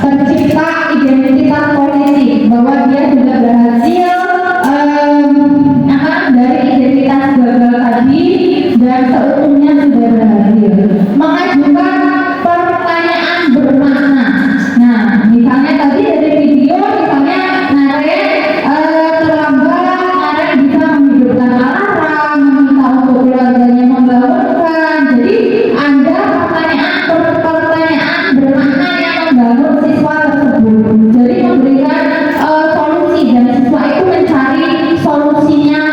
tercipta identitas politik bahwa dia sudah berhasil dari identitas gagal tadi dan seutuhnya sudah berhasil mengajukan pertanyaan bermakna. Nah, misalnya tadi dari video, misalnya Naren terlambat, Naren bisa menghidupkan alarm, meminta untuk keluarganya membangunkan. Jadi ada pertanyaan bermakna yang membangun siswa tersebut. Jadi memberikan solusi dan siswa itu mencari solusinya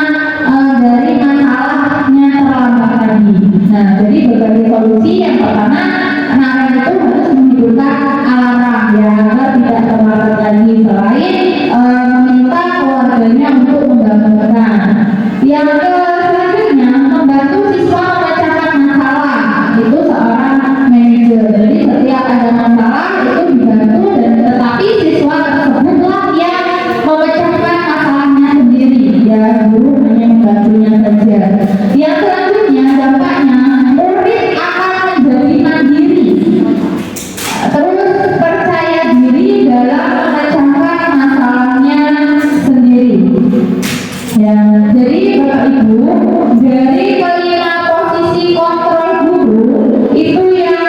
dari masalahnya terlambat tadi. Nah, jadi berbagai solusi. Yang pertama, Naren itu harus menghidupkan alarm, ya, agar tidak terlambat lagi. Selain meminta keluarganya untuk membangunkan. Yang selanjutnya, membantu siswa memecahkan masalah. Itu seorang manajer. Jadi setiap ada masalah itu dibantu, dan tetapi siswa tersebutlah yang memecahkan masalahnya sendiri. Ya, guru hanya membantunya saja. Yang selanjutnya, dampaknya murid akan menjadi mandiri, terus percaya diri dalam memecahkan masalahnya sendiri. Ya, jadi Bapak Ibu, dari kelima posisi kontrol guru itu yang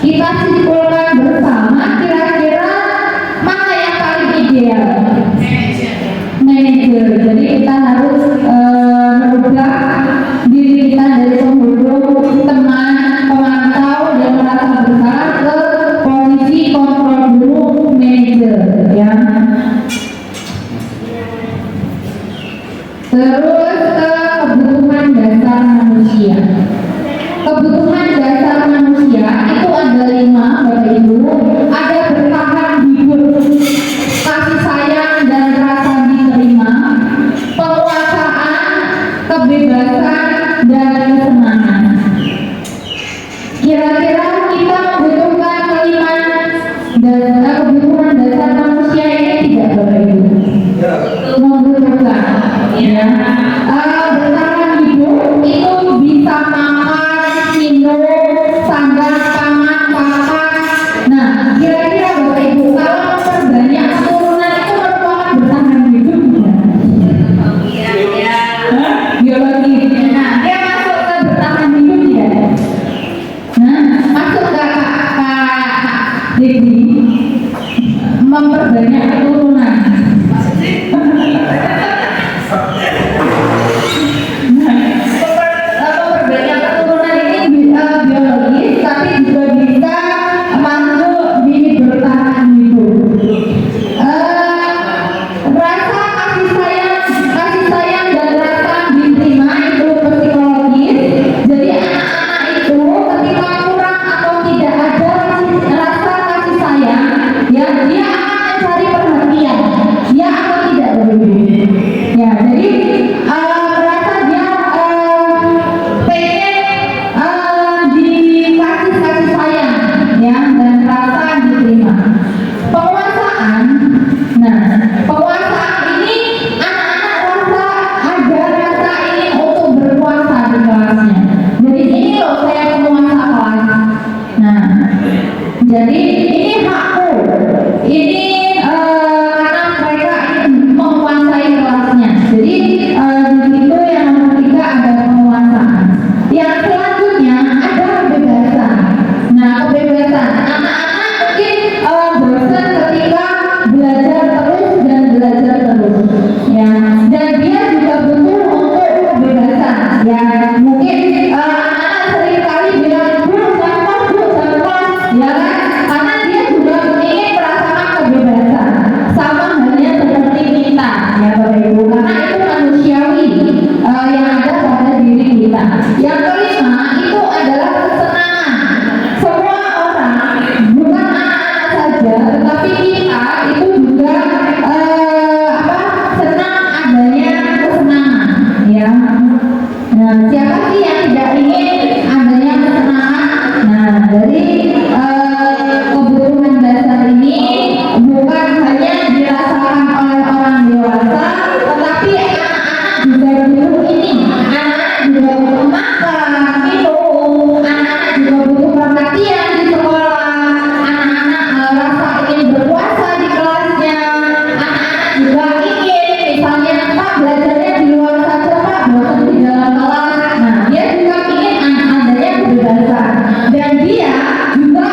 kita simpulkan bersama, kira-kira mana yang paling ideal? Manajer. Jadi kita harus merubah diri kita dari penghubung, teman, pemantau dan merasa bersalah ke posisi kontrol guru, manajer, ya. Terus ke kebutuhan dasar manusia. Kebutuhan dasar manusia itu ada 5, Bapak Ibu. Ada bertahan hidup, kasih sayang dan rasa diterima, penguasaan, kebebasan dan kesenangan. Kira-kira kita membutuhkan kelima dan kebutuhan dasar manusia ini tidak, Bapak Ibu? Membutuhkan, ya. Bertahan hidup itu bisa makan, minum, sandang, pangan, Jadi memperbanyak keturunan. Memperbanyak keturunan ini biologis, tapi juga bisa masuk di bertahan hidup. Rasa kasih sayang dan rasa diterima itu psikologis. Jadi anak-anak itu ketika kurang atau tidak ada rasa kasih sayang, ya dia akan mencari perhatian, ya atau tidak begitu. Ya, jadi merasa dia pengen dikasih kasih sayang, ya, dan rasa diterima. Penguasaan, nah penguasaan ini anak-anak ada rasa ingin untuk berkuasa di kelasnya. Jadi ini loh saya penguasa kelas. Nah, jadi ini hakku. Ini karena mereka ingin menguasai kelasnya. Jadi di situ yang nomor 3 ada penguasaan. Yang selanjutnya ada kebebasan. Nah, kebebasan anak-anak mungkin bosan ketika belajar terus dan belajar terus, ya. Dan dia juga butuh untuk kebebasan, ya. Mungkin anak-anak sering kali bilang bu jangan, ya kan? Karena dia juga ingin merasakan kebebasan, sama halnya seperti kita, ya Bapak Ibu. Karena itu manusiawi yang ada pada diri kita. Yang kelima itu adalah kesenangan. Semua orang, bukan anak-anak saja, tetapi kita itu juga senang adanya kesenangan, ya. Nah, siapa sih yang tidak ingin adanya kesenangan? Nah, dari kebutuhan dasar ini bukan hanya dirasakan oleh orang dewasa, tetapi anak-anak juga butuh ini. Anak-anak juga butuh makan, minum, anak-anak juga butuh perhatian di sekolah, anak-anak rasa ingin berkuasa di kelasnya, anak-anak juga ingin misalnya Pak belajarnya di luar saja Pak, bosan di dalam kelas. Nah, dia juga ingin adanya kebebasan dan dia juga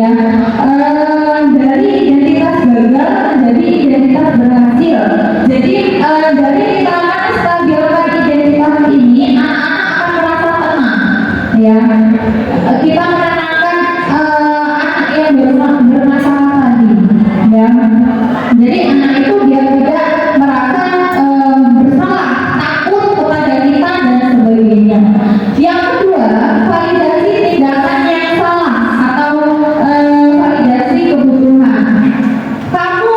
ya. Dari identitas gagal menjadi identitas berhasil. Jadi dari kalangan stabilkan identitas ini, anak-anak akan merasa tenang, ya. Kita menenangkan anak yang bermasalah tadi, ya. Jadi anak itu biar tidak merasa bersalah, takut kepada kita dan sebagainya. Yang kedua, validasi tindakan yang salah atau validasi kebutuhan. Kamu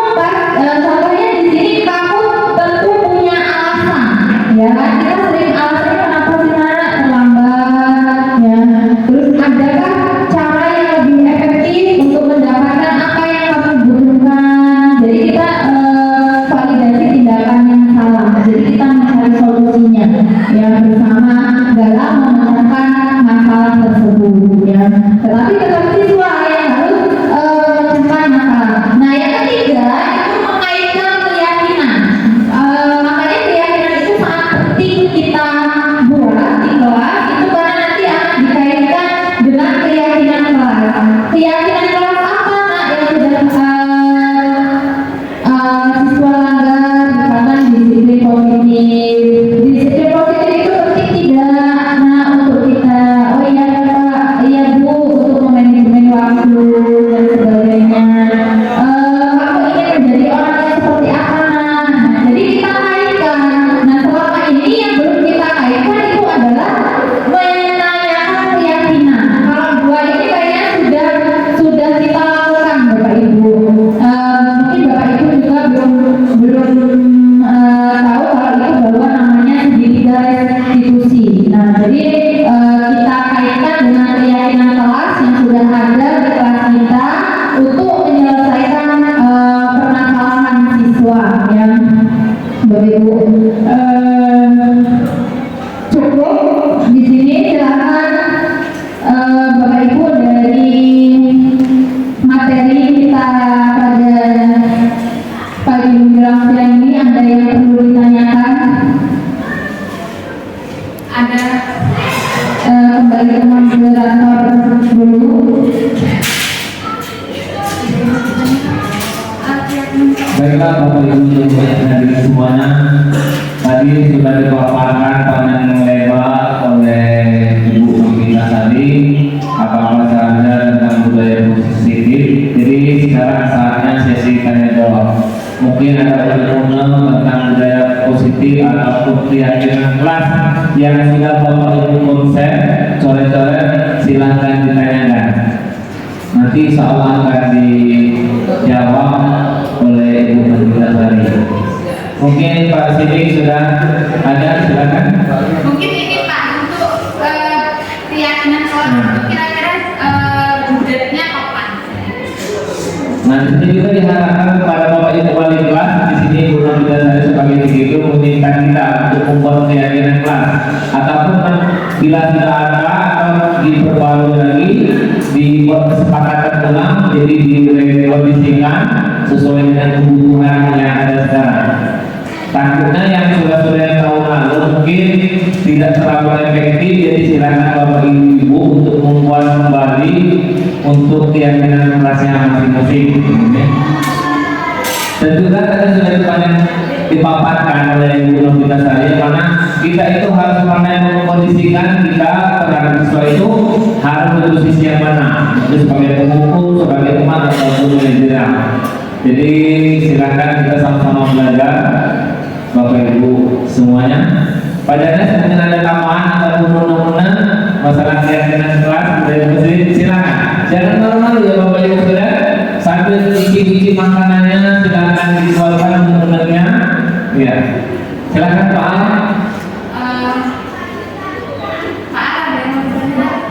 contohnya di sini kamu tentu punya alasan, ya. Kita sering alasannya kenapa sih anak terlambat, ya. Terus adakah cara yang lebih efektif untuk mendapatkan apa yang kamu butuhkan? Jadi kita validasi tindakan yang salah. Jadi kita mencari solusinya, ya, bersama dalam memecahkan masalah tersebut, ya. Tetapi tetap siswa yang harus memecahkan masalah. Nah, yang ketiga itu mengaitkan keyakinan. Makanya keyakinan itu sangat penting kita buat di kelas itu karena nanti akan dikaitkan dengan keyakinan kelas. Keyakinan kelas apa, Nak, yang sudah siswa langgar, misalkan disiplin positif. Disiplin positif itu penting tidak, Nah, untuk kita? Oh iya Pak, iya Bu, untuk memanajemen waktu dan sebagainya. Kamu ingin menjadi orang yang seperti apa, Nak? Nah, jadi kita kaitkan. Nah, selama ini yang belum kita kaitkan itu adalah menanyakan keyakinan. Kalau dua ini kayaknya sudah kita lakukan, Bapak Ibu. Mungkin Bapak Ibu juga belum tahu kalau itu bahwa namanya segitiga restitusi. Nah, jadi kita kaitkan dengan keyakinan kelas yang sudah ada di kelas kita untuk menyelesaikan permasalahan siswa, ya, Bapak Ibu. Cukup di sini, silakan Bapak Ibu dari materi kita pada pagi menjelang siang ini ada yang perlu ditanyakan? Ada kembali ke moderator dulu. Baiklah Bapak Ibu yang hadir semuanya, tadi sudah dipaparkan panjang lebar oleh Ibu Mimina tadi apa-apa saja tentang budaya positif. Jadi sekarang saatnya sesi tanya jawab. Mungkin ada ilmu tentang budaya positif ataupun keyakinan kelas yang sudah Bapak Ibu konsep, coret-coret, silahkan ditanyakan. Nanti insya Allah akan dijawab oleh Ibu Mimina tadi. Mungkin Pak Sidik sudah ada, silakan. Mungkin ini Pak untuk keyakinan kelas itu kira-kira budgetnya kapan? Nah, di sini juga diharapkan kepada Bapak Ibu wali kelas di sini Guru Bidang saya sebagai begitu menginginkan kita untuk membuat keyakinan kelas ataupun bila tidak ada atau diperbarui lagi dibuat kesepakatan ulang jadi direvisikan sesuai dengan kebutuhan yang ada sekarang. Takutnya yang sudah tahun lalu mungkin tidak terlalu efektif, jadi silakan Bapak Ibu untuk membuat kembali untuk keyakinan kelasnya masing-masing. Dan juga tadi sudah dipaparkan oleh Ibu Novita saya, karena kita itu harus pandai mengkondisikan kita terhadap siswa itu harus berposisi yang mana, itu sebagai pemukul, sebagai teman ataupun manajer. Jadi silakan kita sama-sama belajar, Bapak Ibu semuanya. Padahal mungkin ada tambahan atau undang-undang masalah keyakinan kelas dari masjid, silakan. Jangan malu-malu ya Bapak Ibu saudara. Sambil isi makanannya silakan dikeluarkan undang-undangnya. Ya, silakan Pak Al. Pak ada yang mau bertanya?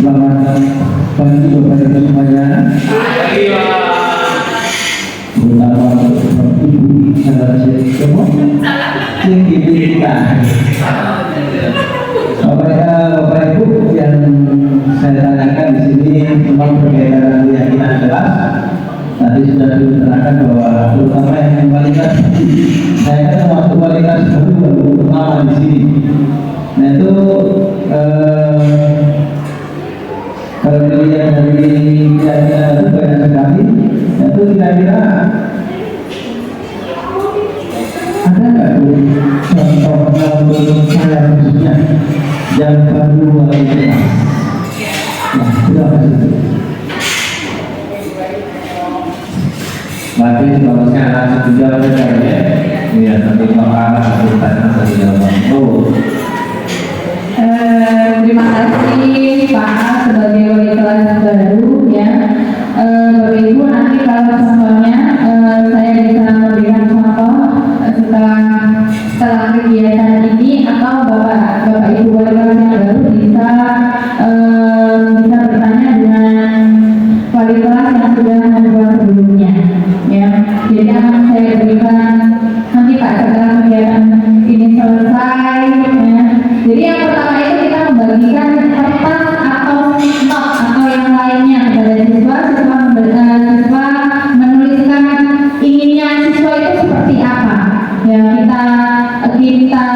Selamat pagi Bapak Ibu semuanya. Terutama untuk Ibu adalah semua tinggi kita. Bapak Ibu yang saya tanyakan di sini memang berkaitan keyakinan kelas. Tadi tadi sudah diterangkan bahwa terutama yang kualitas, saya kan termasuk kualitas baru pertama di sini. Nah itu kalau dilihat dari keyakinan itu banyak sekali. Nah, itu kira-kira ada nggak tuh contoh menurut saya khususnya yang baru kualitas? Nah, berapa sih? Berarti bagusnya anak satu jam saja ya. Iya, satu soal, satu tanya, satu jawaban. Oh, Terima kasih Pak sebagai wali kelas baru ya. Bapak Ibu nanti kalau contohnya saya bisa memberikan contoh setelah kegiatan ini atau Bapak Ibu wali kelas yang baru bisa bertanya dengan wali kelas yang sudah membuat sebelumnya ya. Jadi akan saya berikan nanti Pak setelah kegiatan ini selesai ya. Jadi yang pertama itu kita membagikan kertas atau not atau yang lainnya kepada siswa. Siswa menuliskan inginnya siswa itu seperti apa. Ya kita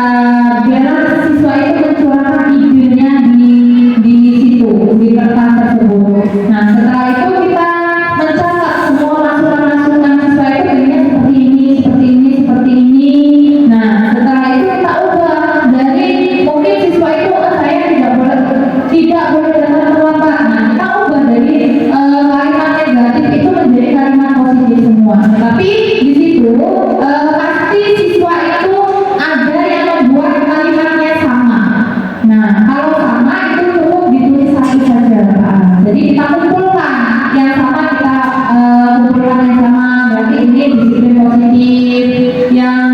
biar siswa itu mencurahkan idenya di situ di kertas tersebut. Nah setelah itu kita mencatat semua masukan siswa itu inginnya seperti ini, seperti ini, seperti ini. Nah setelah itu kita ubah dari mungkin siswa itu saya tidak boleh datang terlambat. Nah kita ubah dari kalimat negatif itu menjadi kalimat positif semua. Tapi di situ pasti siswa itu ada yang membuat kalimatnya sama. Nah kalau sama itu cukup ditulis satu saja Pak. Jadi kita kumpulkan yang sama, kita kumpulkan yang sama. Berarti ini disiplin positif. Yang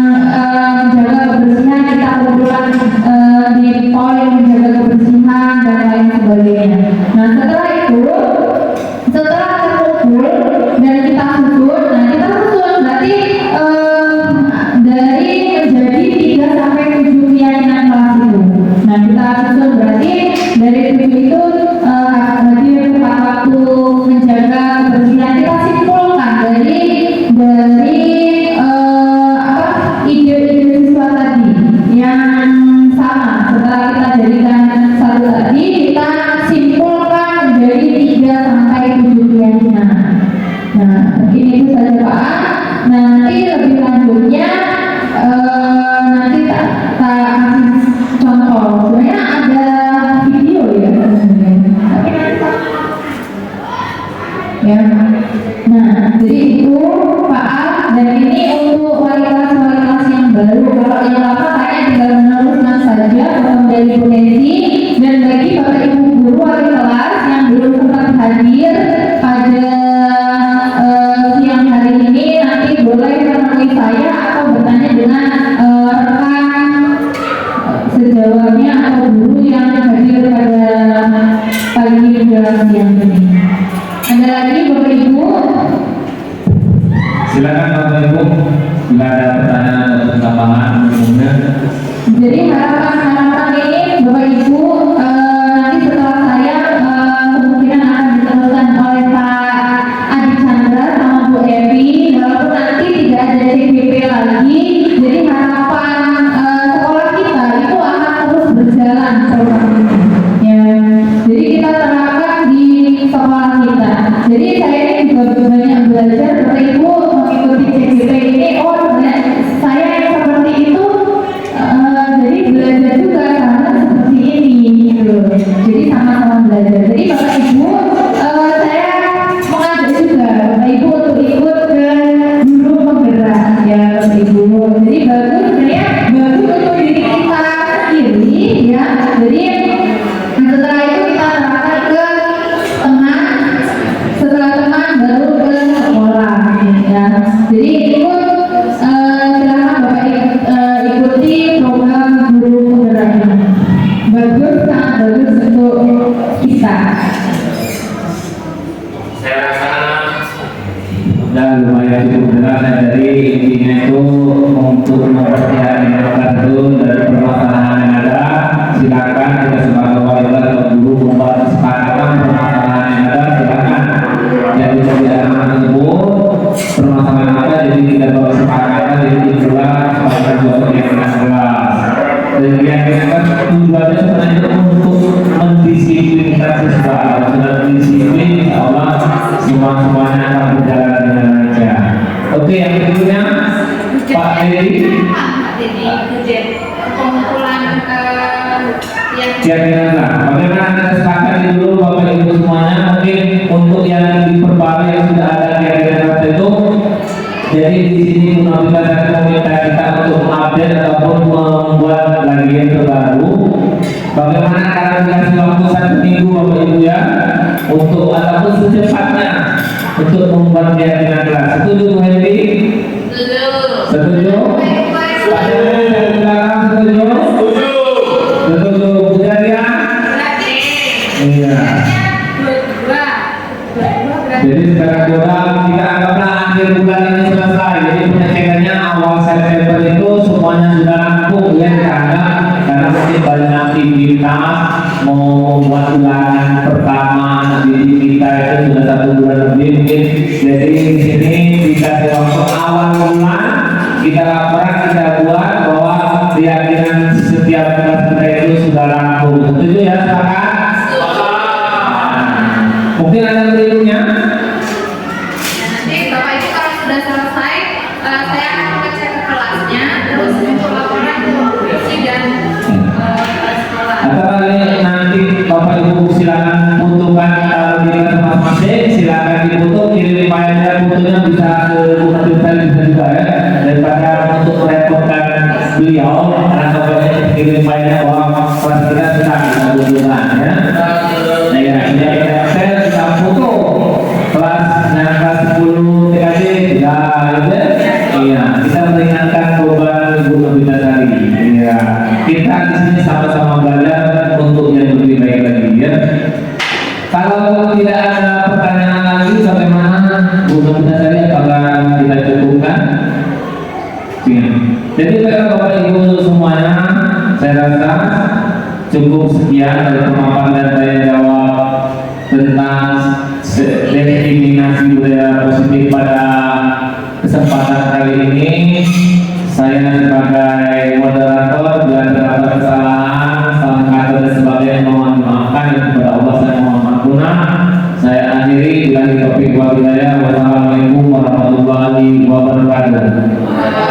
menjaga kebersihan kita kumpulkan di poin menjaga kebersihan dan lain sebagainya. Nah setelah itu, setelah terkumpul dan kita susun, berarti dari menjadi 3 sampai 7 keyakinan kelas itu. Nah kita susun berarti dari 7 itu hadir tepat waktu, menjaga kebersihan. Kita simpulkan dari ide-ide siswa tadi yang sama. Setelah kita jadikan satu tadi, kita simpulkan menjadi 3 sampai 7 keyakinan. Nah mungkin itu saja Pak. Nanti lebih lanjutnya nanti tak kasih contoh. Sebenarnya ada video ya sebenarnya. Tapi nanti Pak. Ya. Nah jadi itu Pak dan ini untuk wali kelas yang baru. Kalau yang lama kayaknya tinggal meneruskan saja dari potensi. Dan bagi Bapak Ibu guru wali kelas yang belum sempat hadir pada siang hari ini, nanti boleh menemui saya atau bertanya dengan rekan sejawatnya atau guru yang hadir pada pagi menjelang siang ini. Ada lagi Bapak Ibu? silakan Bapak Ibu. Bila ada pertanyaan atau tambahan umumnya. Jadi harapan ini Bapak Ibu nanti setelah saya kemungkinan akan diteruskan oleh Pak Adi Chandra sama Bu Evi, walaupun nanti tidak ada CPP lagi. Jadi harapan sekolah kita itu akan terus berjalan program ini. Ya, jadi kita terapkan di sekolah kita. Jadi saya ini juga banyak belajar. Bapak Ibu mengikuti CPP ini, oh sebenarnya saya yang seperti itu. Jadi belajar juga sama seperti ini gitu. Jadi sama-sama belajar. Jadi Bapak Ibu saya mengajak juga Bapak Ibu untuk ikut ke guru penggerak ya Bapak Ibu. Jadi bagus sebenarnya, bagus untuk diri kita sendiri ya. Jadi setelah itu kita terapkan ke teman, setelah teman baru ke sekolah ya. Jadi ikut silakan Bapak ikuti program guru penggerak ini. Bagus, sangat bagus untuk kita. Saya rasa dan lumayan cukup jelas ya. Jadi intinya itu untuk memperhatikan itu dari permasalahan yang ada, silakan kita sebagai wali kelas atau guru membuat kesepakatan permasalahan yang ada, silakan. Jadi kebiasaan tersebut selanjutnya Pak Dedi. Pak Dedi, budget pengumpulan Keyakinan lah. Bagaimana kita sepakati dulu Bapak Ibu semuanya, mungkin untuk yang diperbarui yang sudah ada keyakinan itu. Jadi di sini kita meminta kita untuk update ataupun membuat lagi yang terbaru. Bagaimana cara dikasih waktu 1 minggu Bapak Ibu ya, untuk ataupun secepatnya untuk membuat keyakinan kelas. Setuju Bu Hendy? Setuju? Pak Hendy dari belakang setuju? Setuju Bu Jaya? Iya. Jadi sekarang kita anggaplah akhir bulan ini selesai. Jadi pengecekannya awal September itu semuanya sudah rampung ya kita anggap, karena mungkin banyak aktivitas mau membuat ulangan pertama didik kita itu sudah 1 bulan lebih mungkin. Jadi di sini dikasih waktu awal bulan kita laporan, kita buat bahwa keyakinan setiap kelas kita itu sudah rampung. Setuju ya sepakat? Mungkin ada berikutnya. Nanti Bapak Ibu kalau sudah selesai, saya akan mengecek ke kelasnya, terus untuk laporan ke polisi dan sekolah. Atau nanti Bapak Ibu silakan fotokan di kelas masing-masing, silakan difoto, kirim filenya, fotonya bisa ke rumah kita bisa juga ya, daripada untuk merepotkan beliau, karena pokoknya kirim filenya bahwa kelas kita sudah fotokan ya. Nah ya, ini saya sudah foto kelas 10 TKJ ya, iya kita meringankan beban Ibu Novita Sari. Iya, kita di sini sama-sama belajar untuk yang lebih baik lagi ya. Kalau tidak ada pertanyaan lagi, bagaimana Bu Novita Sari, apakah kita cukupkan? Iya. Jadi Bapak Ibu semuanya, saya rasa cukup sekian dari pemaparan dan saya jawab tentang diskriminasi budaya positif pada kesempatan kali ini. Saya sebagai moderator bila terdapat kesalahan, salah kata dan sebagainya mohon dimaafkan, dan kepada Allah saya mohon ampun. Saya akhiri bila taufiq wal hidayah. Wassalamualaikum warahmatullahi wabarakatuh.